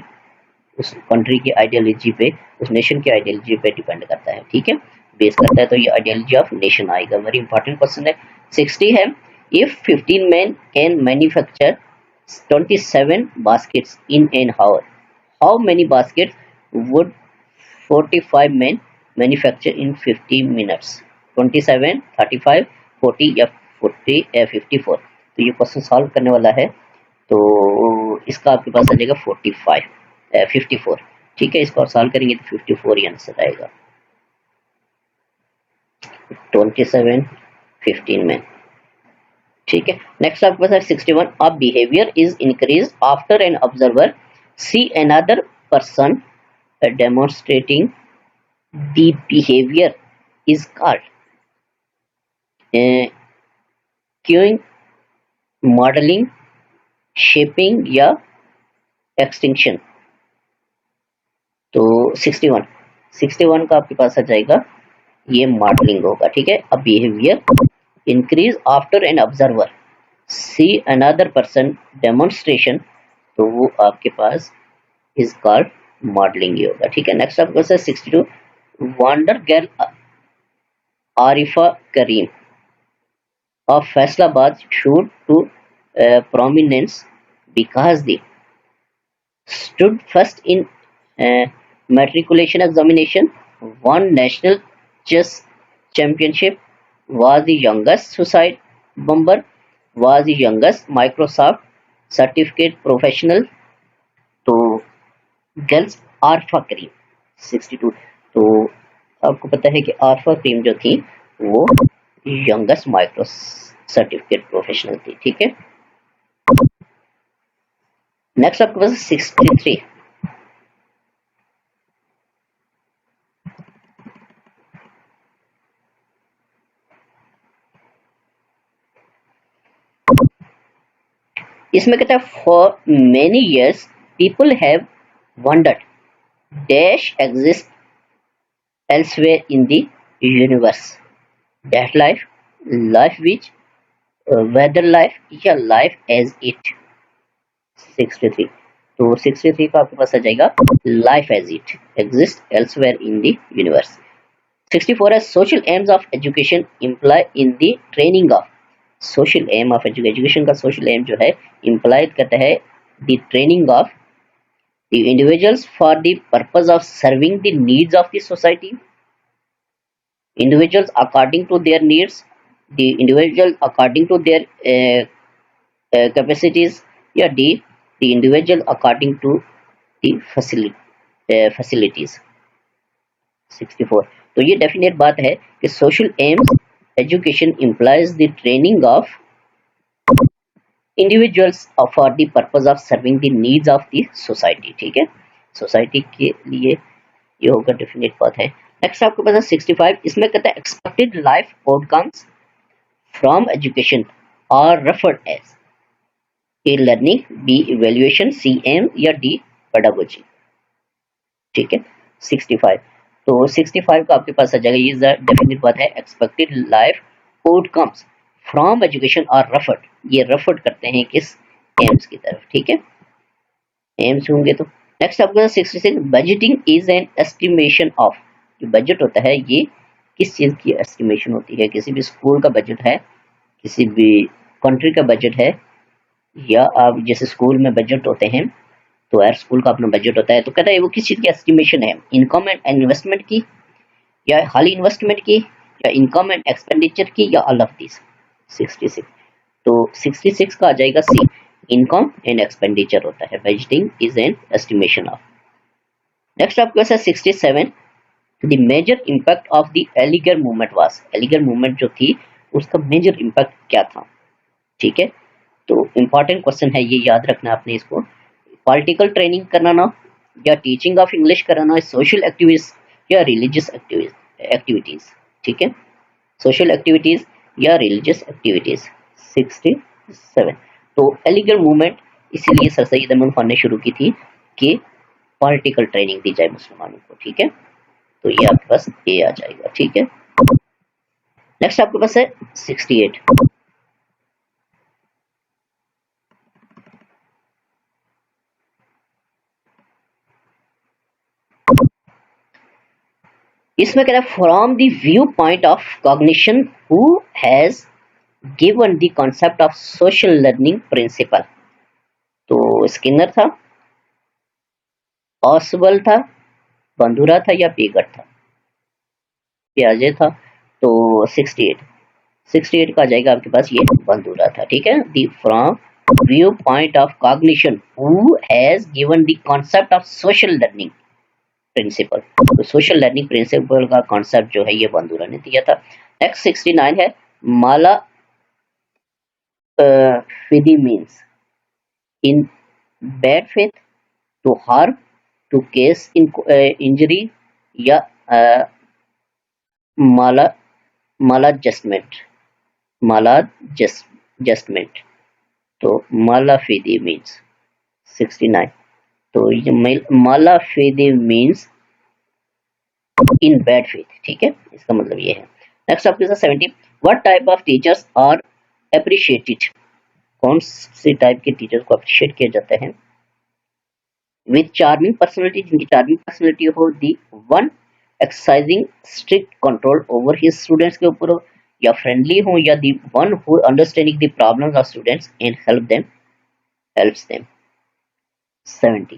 उस कंट्री की आइडियोलॉजी पे, उस नेशन की आइडियोलॉजी पे डिपेंड करता है। ठीक है, बेस करता है, तो ये आइडियोलॉजी ऑफ नेशन आएगा। वेरी इंपॉर्टेंट क्वेश्चन है। 60 है, if 15 men can manufacture 27 baskets in an hour, how many baskets would 45 men manufacture in 50 minutes? 27, 35, 40 या 54। तो ये क्वेश्चन सॉल्व करने वाला है, तो इसका आपके पास आ जाएगा 54। ठीक है, इसको सॉल्व करेंगे तो 54 ही आंसर आएगा। 27, 15 में। ठीक है, नेक्स्ट आपके पास है 61, a behaviour is increase after an observer see another person demonstrating the behaviour is called queuing, modelling, shaping या एक्सटिंक्शन। तो 61 का आपके पास आ जाएगा, ये मॉडलिंग होगा। ठीक है, a behaviour increase after an observer see another person demonstration, तो वो आपके पास इज कॉल्ड मॉडलिंग ही होगा। ठीक है, नेक्स्ट आपके पास है 62, wonder girl Arifa Karim of Faisalabad showed to prominence because they stood first in matriculation examination, won national chess championship, was the youngest suicide bomber, was the youngest Microsoft certificate professional। तो girls Arfa करीम 62। तो आपको पता है कि आरफा करीम जो थी वो यंगेस्ट माइक्रो सर्टिफिकेट प्रोफेशनल थी। ठीक है, नेक्स्ट आपके पास 63। इसमें कहता है for many years people have wondered dash exist elsewhere in the universe, that life which whether life या life as it। 63। तो 63 का आपके पास आ जाएगा life as it exists elsewhere in the universe। 64 है social aims of education imply in the training of। social aim of education का social aim जो है implied करता है the training of the individuals for the purpose of serving the needs of the society। individuals according to their needs, the individual according to their capacities, या D the individual according to the facilities। 64। तो ये definite बात है कि social AIIMS education implies the training of individuals for the purpose of serving the needs of the society। ठीक है, society के लिए ये होगा डेफिनेट बात है। नेक्स्ट आपके पास 65। इसमें कहता है expected life outcomes from education are referred as A learning, B evaluation, C aim, या डी पेडागोजी। ठीक है, 65। तो 65 का आपके पास आ जाएगा, ये डेफिनेट बात है, expected life outcomes from education are referred, ये रेफर्ड करते हैं किस एम्स की तरफ। ठीक है, एम्स होंगे तो। नेक्स्ट आपका 66। Budgeting is an estimation of, जो बजट होता है ये किस चीज की एस्टिमेशन होती है, किसी भी स्कूल का बजट है, किसी भी कंट्री का बजट है, या आप जैसे स्कूल में बजट होते हैं तो हर स्कूल का अपना बजट होता है, तो कहता है वो किस चीज की एस्टिमेशन है, इनकम एंड इन्वेस्टमेंट की, या खाली इन्वेस्टमेंट की, या इनकम एंड एक्सपेंडिचर की, या ऑल ऑफ दिस। 66। तो 66 का आ जाएगा सी, इनकम एंड एक्सपेंडिचर होता है, budgeting is an estimation of. Next आपके पास है 67। The major impact of the Aligarh movement was, Aligarh movement जो थी उसका मेजर इंपैक्ट क्या था। ठीक है, तो इंपॉर्टेंट क्वेश्चन है ये, याद रखना आपने इसको। पॉलिटिकल ट्रेनिंग कराना, या टीचिंग ऑफ इंग्लिश कराना, सोशल एक्टिविटीज या रिलीजियस एक्टिविटीज। ठीक है, सोशल एक्टिविटीज या रिलीजियस एक्टिविटीज। 67। तो एलिगर मूवमेंट इसीलिए सर सैयद अहमद खान ने शुरू की थी कि पॉलिटिकल ट्रेनिंग दी जाए मुसलमानों को। ठीक है, तो ये आपके पास ए आ जाएगा। ठीक है, नेक्स्ट आपके पास है 68। इसमें कह रहा है from the view point of cognition who has given the concept of social learning principle. तो स्किनर था, ऑसबल था, बंधुरा था, या पेगट था, पियाजे था। तो 68। 68 का आ जाएगा आपके पास ये बंधुरा था। ठीक है, the from view point of cognition who has given the concept of social learning principle. तो सोशल लर्निंग प्रिंसिपल का कॉन्सेप्ट जो है ये बंधुरा ने दिया था। नेक्स्ट 69 है mala fide means in bad faith, to harm, to cause in injury, या माला माला जस्टमेंट, माला जस्टमेंट। तो माला फिदी मीन्स 69। तो ये माला fide means in bad faith. ठीक है, इसका मतलब ये है। नेक्स्ट आपके साथ 70। What type of teachers are appreciated, कौन से टाइप के टीचर्स को अप्रिशिएट किया जाता है। विद चार्मिंग पर्सनालिटी, जिनकी चार्मिंग पर्सनालिटी हो, the one exercising strict control over his students के ऊपर हो, या फ्रेंडली हो, या the one who understanding the problems of students and helps them. 70।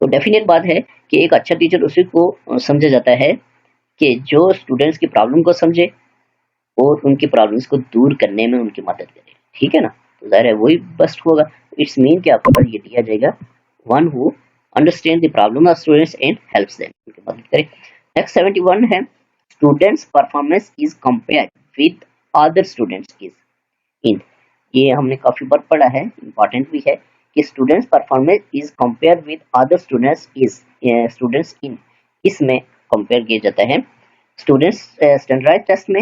तो डेफिनेट बात है कि एक अच्छा टीचर उसी को समझा जाता है कि जो स्टूडेंट्स की प्रॉब्लम को समझे और उनकी प्रॉब्लम्स को दूर करने में उनकी मदद करे। ठीक है ना, तो जाहिर है वही बेस्ट होगा। इट्स मीन कि आपको ये दिया जाएगा one who understand the problem of students and helps them, उनकी मदद करे। नेक्स्ट 71 है students performance is compared with other students is in, ये हमने काफी बार पढ़ा है, इंपॉर्टेंट भी है। कि students performance is compare with other students in, इसमें कंपेयर किया जाता है स्टूडेंट्स स्टैंडर्डाइज्ड टेस्ट में,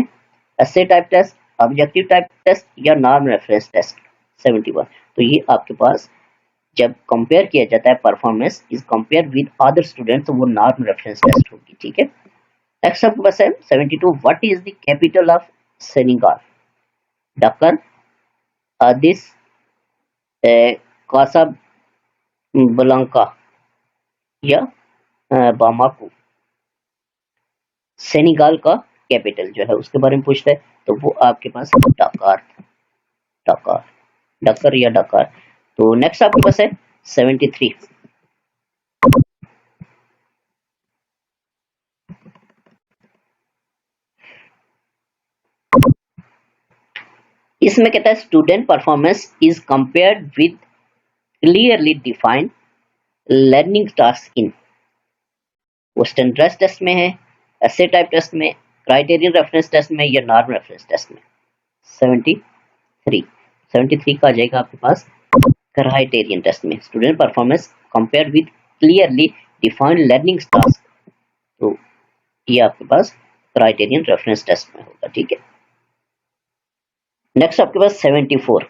essay type test, objective type test या नॉर्म रेफरेंस टेस्ट 71। तो ये आपके पास जब कंपेयर किया जाता है performance is compare with other students तो वो नॉर्म रेफरेंस टेस्ट होगी, ठीक है। नेक्स्ट आपके पास है 72, what is the capital of Senegal? Dakar, Addis, Casablanca या बामाको। सेनेगल का कैपिटल जो है उसके बारे में पूछता है तो वो आपके पास डकार, डकार, डकर या डकार। तो नेक्स्ट आपके पास है 73, इसमें कहता है student performance is compared with clearly defined learning task in, वो स्टैंडर्डाइज्ड टेस्ट में है, एसे टाइप टेस्ट में, क्राइटेरियन रेफरेंस टेस्ट में या नॉर्म रेफरेंस टेस्ट में। 73, 73 का आ जाएगा आपके पास क्राइटेरियन टेस्ट में, student performance compared with clearly defined learning task, तो ये आपके पास क्राइटेरियन रेफरेंस टेस्ट में होगा, ठीक है। नेक्स्ट आपके पास 74,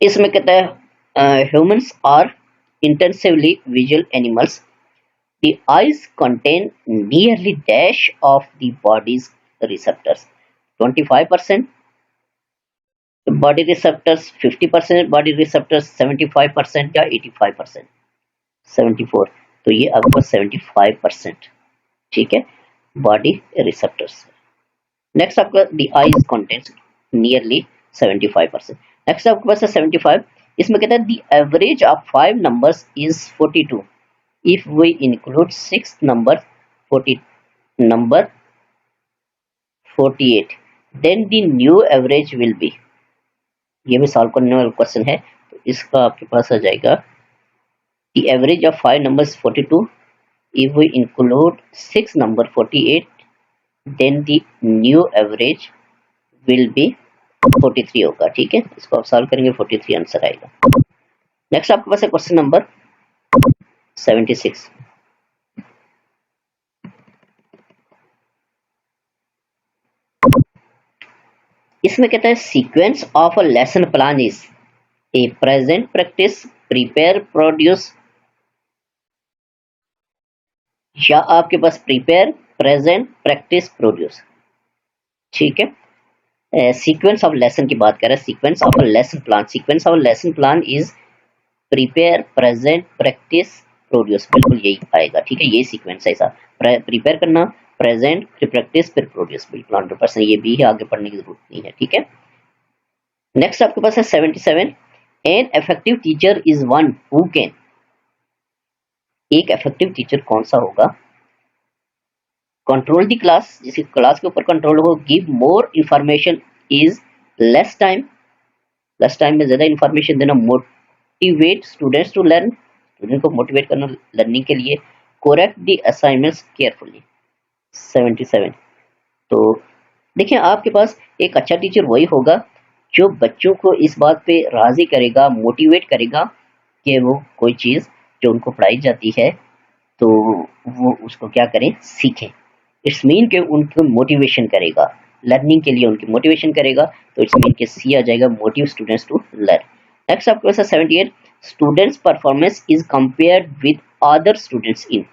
इसमें कहता है humans are intensively visual animals, the eyes contain nearly dash of the body's receptors, 25% body receptors, 50% body receptors, 75% या 85%। 74, तो ये आपके पास 75%, ठीक है, बॉडी रिसेप्टर्स। नेक्स्ट आपका the eyes contains nearly 75%। Next आपके पास है 75, इसमें कहता है the average of 5 numbers is 42 if we include 6 number 48 then the new average will be, ये भी सॉल्व करने वाला क्वेश्चन है तो इसका आपके पास आ जाएगा the average of 5 numbers 42 if we include 6 number 48 then the new average will be 43 होगा, ठीक है। इसको आप सॉल्व करेंगे 43 आंसर आएगा। नेक्स्ट आपके पास है क्वेश्चन नंबर 76, इसमें कहता है sequence of a lesson plan is a present practice prepare produce, या आपके पास प्रिपेयर प्रेजेंट प्रैक्टिस प्रोड्यूस, ठीक है। सीक्वेंस ऑफ लेसन की बात कर रहे हैं, sequence of a lesson plan, sequence of lesson plan is prepare present practice produce, बिल्कुल यही आएगा, ठीक है। ये सीक्वेंस है, ऐसा प्रिपेयर करना, प्रेजेंट, फिर प्रैक्टिस, फिर प्रोड्यूस, बिल्कुल 100% ये भी है, आगे पढ़ने की जरूरत नहीं है, ठीक है। नेक्स्ट आपके पास है 77, an effective teacher is one who can, एक इफेक्टिव टीचर कौन सा होगा, कंट्रोल द क्लास, जिसकी क्लास के ऊपर कंट्रोल हो, give more information is less time, less time में ज्यादा इंफॉर्मेशन देना, motivate students to learn, student को मोटिवेट करना लर्निंग के लिए, करेक्ट द असाइनमेंट्स केयरफुली। 77, तो देखिए आपके पास एक अच्छा टीचर वही होगा जो बच्चों को इस बात पे राजी करेगा, मोटिवेट करेगा कि वो कोई चीज जो उनको पढ़ाई जाती है तो वो उसको क्या करें, सीखें। इट्स मीन के उनको मोटिवेशन करेगा, लर्निंग के लिए उनकी मोटिवेशन करेगा, तो इट्स मीन के सी आ जाएगा, motive students to learn. Next आपके पास 78, students performance is compared with other students in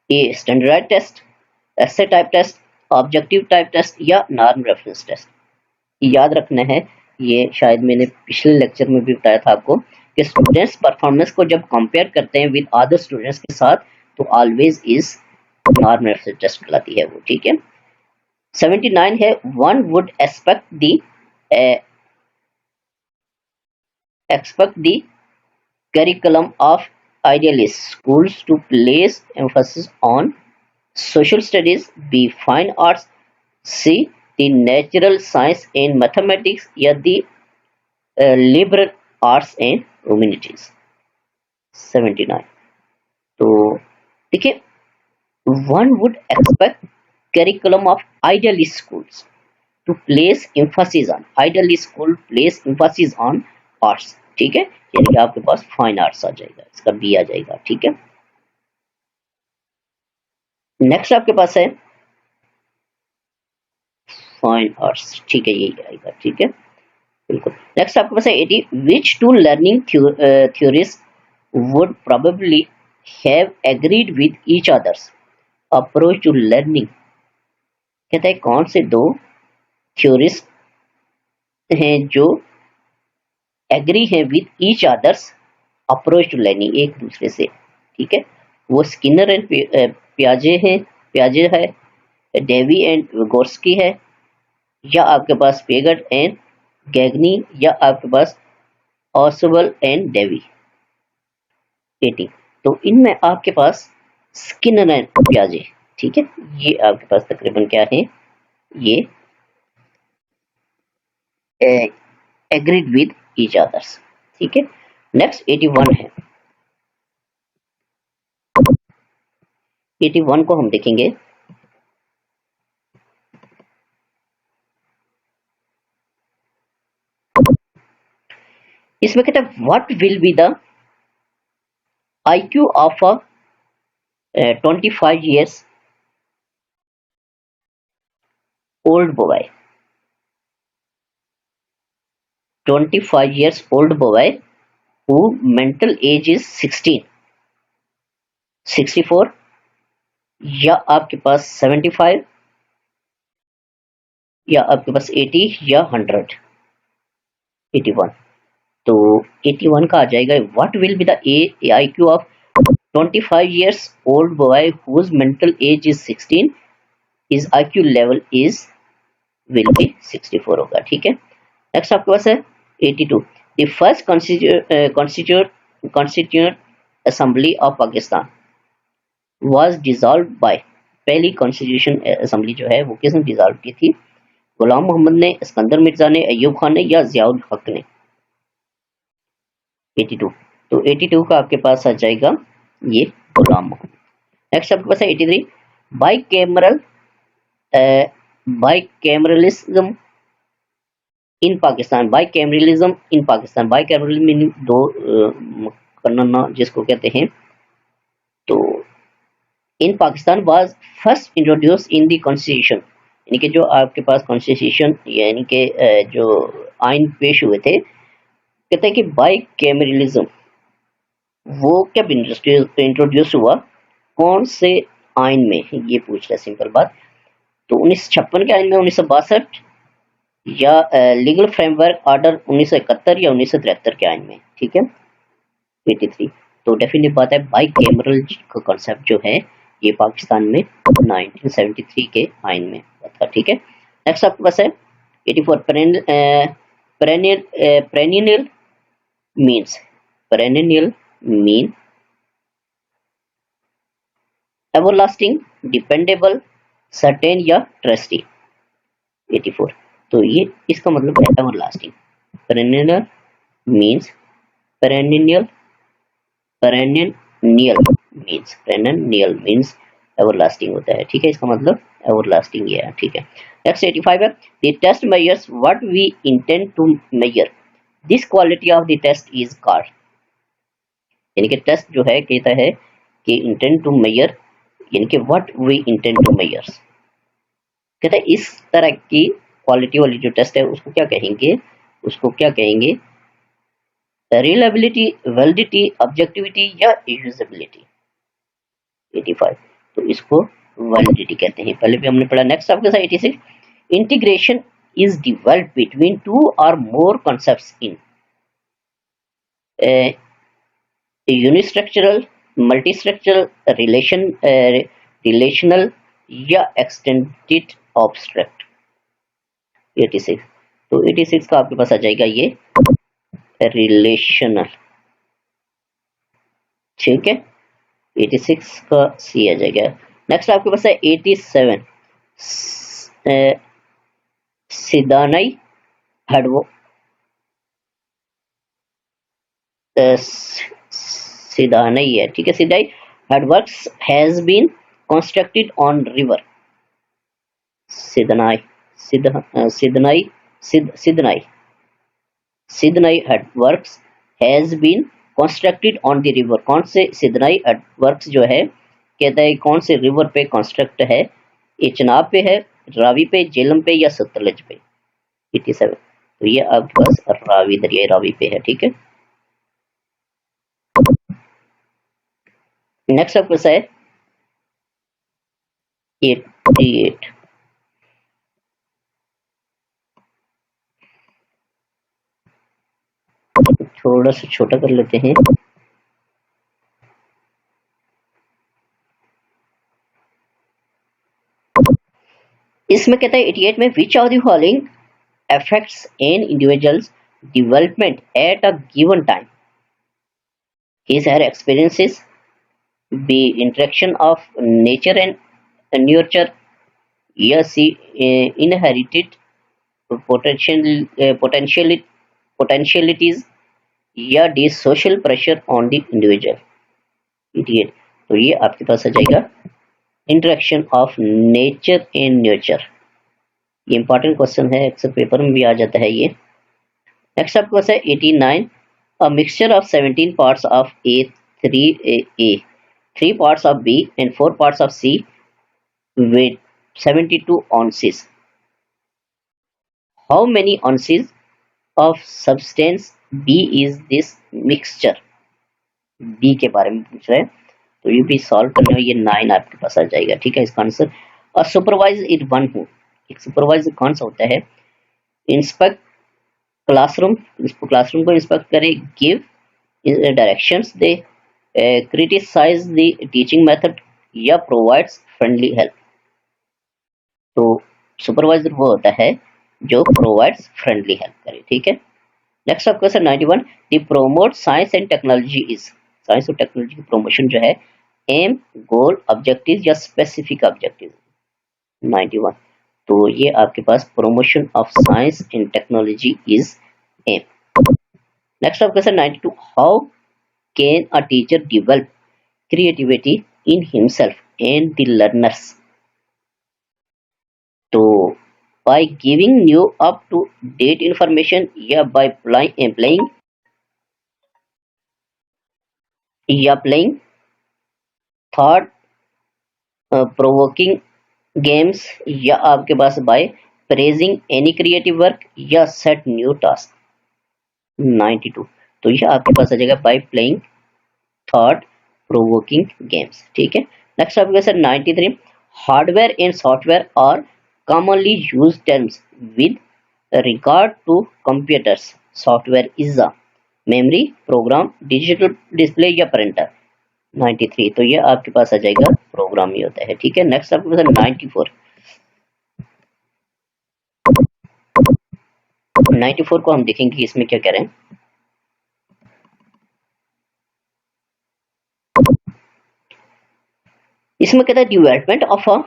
a standardised test, essay type test, objective type test या नॉर्म रेफरेंस टेस्ट। याद रखना है, ये शायद मैंने पिछले लेक्चर में भी बताया था आपको कि स्टूडेंट्स परफॉर्मेंस को जब कंपेयर करते हैं विद अदर स्टूडेंट्स के साथ तो always is norm reference test कहलाती है वो, ठीक है। 79 है, one would expect the curriculum of idealist schools to place emphasis on social studies, B fine arts, C the natural science and mathematics या the liberal arts and humanities। 79, तो देखिए one would expect curriculum of idealist schools, to place emphasis on, ideal school place emphasis on arts, ठीक है, यानी कि आपके पास fine arts आ जाएगा, इसका बी आ जाएगा, ठीक है। नेक्स्ट आपके पास है फाइन आर्ट्स, ठीक है, यही आएगा, ठीक है, बिल्कुल। नेक्स्ट आपके पास है 80, which two learning theories would probably have agreed with each others approach to learning, कहता है कौन से दो थ्योरीज हैं जो एग्री हैं with each others approach to learning, एक दूसरे से, ठीक है, वो स्किनर एंड पियाजे हैं, पियाजे है, डेवी एंड विगोर्स्की है, या आपके पास पेगट एंड गैगनी, या आपके पास ऑसबल एंड डेवी, 80। तो इनमें आपके पास स्किनर एंड पियाजे, ठीक है, ये आपके पास तकरीबन क्या है, ये एग्रीड विद ईच अदर्स, ठीक है। नेक्स्ट 81 है, 81 को हम देखेंगे। इसमें कहता है what will be the IQ of a 25 years old boy, 25 years old boy who mental age is 16, 64, या आपके पास 75, या आपके पास 80, या 100, 81। तो 81 का आ जाएगा what will be the IQ of 25 years old boy whose mental age is 16, his IQ level is will be 64 होगा, ठीक है। नेक्स्ट आपके पास है 82, the first constitute assembly of Pakistan was dissolve by, पहली कॉन्स्टिट्यूशन असेंबली जो है वो किसने डिसॉल्व की थी, गुलाम मोहम्मद ने, सिकंदर मिर्जा ने, अय्यूब खान ने, या जियाउल हक ने, 82। तो 82 का आपके पास आ जाएगा ये गुलाम मोहम्मद। नेक्स्ट आपके पास है 83, bicameral bicameralism in Pakistan, bicameralism in Pakistan, bicameralism meaning दो करना जिसको कहते हैं, तो in Pakistan was first introduce in the constitution, यानी कि जो आपके पास कॉन्स्टिट्यूशन यानी कि जो आइन पेश हुए थे, कहते हैं कि बाइकैमरलिज्म वो कब इंट्रोड्यूस हुआ, कौन से आइन में, ये पूछ रहा है सिंपल बात। तो 1956 के आइन में, 1962, या लीगल फ्रेमवर्क ऑर्डर 1971 या 1973 के आइन में, ठीक है, 83। तो डेफिनेट बात है बाई कैमरल का कॉन्सेप्ट जो है ये पाकिस्तान में 1973 के आइन में था, ठीक है। नेक्स्ट आपके पास है 84, perennial means, perennial mean everlasting, dependable, certain, या ट्रस्टी, 84। तो ये इसका मतलब है everlasting, perennial means perennial, perennial means everlasting होता है, ठीक है, इसका मतलब एवरलास्टिंग ये है, ठीक है। नेक्स्ट 85 है, the test measures what we intend to measure, this quality of the test is called, यानी कि टेस्ट जो है कहता है कि इंटेंड टू मेजर, यानी कि what we intend to measure, कहता है इस तरह की क्वालिटी वाली जो टेस्ट है उसको क्या कहेंगे, उसको क्या कहेंगे, रिलायबिलिटी, वैलिडिटी, ऑब्जेक्टिविटी, या यूजेबिलिटी, 85। तो इसको वैलिडिटी कहते हैं, पहले भी हमने पढ़ा। नेक्स्ट आपके साथ 86, integration is developed between two और मोर कॉन्सेप्ट्स इन यूनिस्ट्रक्चरल, मल्टीस्ट्रक्चरल, रिलेशनल, या एक्सटेंडेड ऑब्स्ट्रैक्ट, 86। तो 86 का आपके पास आ जाएगा ये रिलेशनल, ठीक है, 86 का सी आ जाएगा। नेक्स्ट आपके पास है 87, सिदानाई हडवो, सिदानाई है, ठीक है, Sidhnai headworks has been constructed on river, Sidhnai, Sydney Sydney Earthworks has been constructed on the river। कौन से सिदनई earthworks जो है कहता है कौन से रिवर पे कंस्ट्रक्ट है? ये चनाब पे है, रावी पे, झेलम पे या सतलज पे? 87। तो ये आपके पास रावी, दरिया रावी पे है। ठीक है, नेक्स्ट आपके पास है 88। थोड़ा सा छोटा कर लेते हैं। इसमें कहता है 88 में which of the following affects an individual's development at a given time? His her experiences, B interaction of nature and nurture, या सी इनहेरिटेड potentialities, या D social pressure on the individual. 88। तो ये आपके पास आ जाएगा interaction of nature and nurture. ये important question है, अक्सर पेपर में भी आ जाता है ये। नेक्स्ट आपके पास है 89। A mixture of 17 parts of A, 3 parts of B and 4 parts of C with 72 ounces. How many ounces of substance B is this mixture? B के बारे में पूछ रहे हैं, तो ये भी सॉल्व करने में ये 9 आपके पास आ जाएगा। ठीक है, इसका answer a supervise is one who. एक सुपरवाइजर कौन सा होता है? इंस्पेक्ट क्लासरूम, इसको क्लासरूम को इंस्पेक्ट करे, गिव डायरेक्शंस दे, क्रिटिसाइज द टीचिंग मेथड, या प्रोवाइड्स फ्रेंडली हेल्प। तो सुपरवाइजर वो होता है जो प्रोवाइड्स फ्रेंडली हेल्प करे। ठीक है, next of question 91। The promote science and technology is, science और टेक्नोलॉजी की प्रमोशन जो है एम, गोल, ऑब्जेक्टिव या स्पेसिफिक ऑब्जेक्टिव? 91। तो ये आपके पास promotion of science and technology is aim. Next of question 92। How can a teacher develop creativity in himself and the learners? तो by giving new up to date information, या by playing thought provoking games, या आपके पास by praising any creative work, या set new task? 92। तो यह आपके पास आ जाएगा by playing thought provoking games। ठीक है, नेक्स्ट आपके पास 93। Hardware and software are commonly used terms with regard to computers. Software is a memory, program, digital display या printer? 93। तो ये आपके पास आ जाएगा प्रोग्राम ही होता है। ठीक है, नेक्स्ट आपके पास 94। 94 को हम देखेंगे कि इसमें क्या कह रहे हैं। इसमें कहता है development of a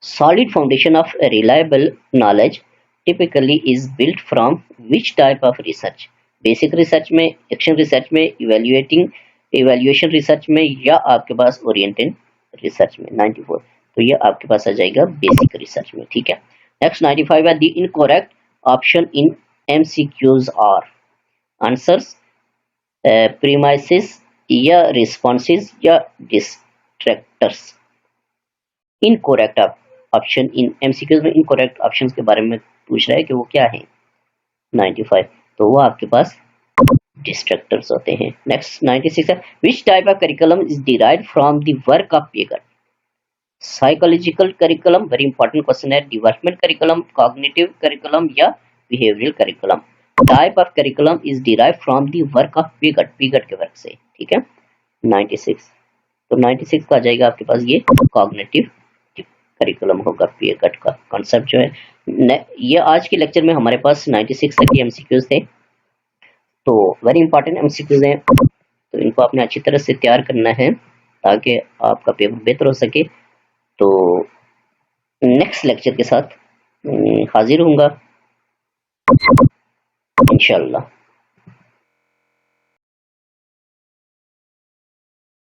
solid foundation of reliable knowledge typically is built from which type of research? Basic research में, action research में, evaluation research में, या आपके पास oriented research में? 94। तो ये आपके पास आ जाएगा basic research में। ठीक है, next 95 है the incorrect option in MCQs are answers, premises, या responses, या distractors? Incorrect option in MCQs में इनकोरेक्ट ऑप्शंस के बारे में पूछ रहा है कि वो क्या है? 95। तो वो आपके पास डिस्ट्रक्टर्स होते हैं। नेक्स्ट 96 है which type of curriculum is derived from the work of Piaget? Psychological curriculum, very important question है। डेवलपमेंट करिकुलम, कॉग्निटिव करिकुलम, या behavioural curriculum? Type of curriculum is derived from the work of Piaget, Piaget के work से। ठीक है, 96। तो 96 का आ जाएगा आपके पास ये कॉग्निटिव करिकुलम होगा। पिएगट का कॉन्सेप्ट जो है ये आज के लेक्चर में हमारे पास 96 तक के एमसीक्यूज थे। तो वेरी इंपॉर्टेंट एमसीक्यूज हैं, तो इनको आपने अच्छी तरह से तैयार करना है ताकि आपका पेपर बेहतर हो सके। तो नेक्स्ट लेक्चर के साथ हाजिर होऊंगा इंशाल्लाह।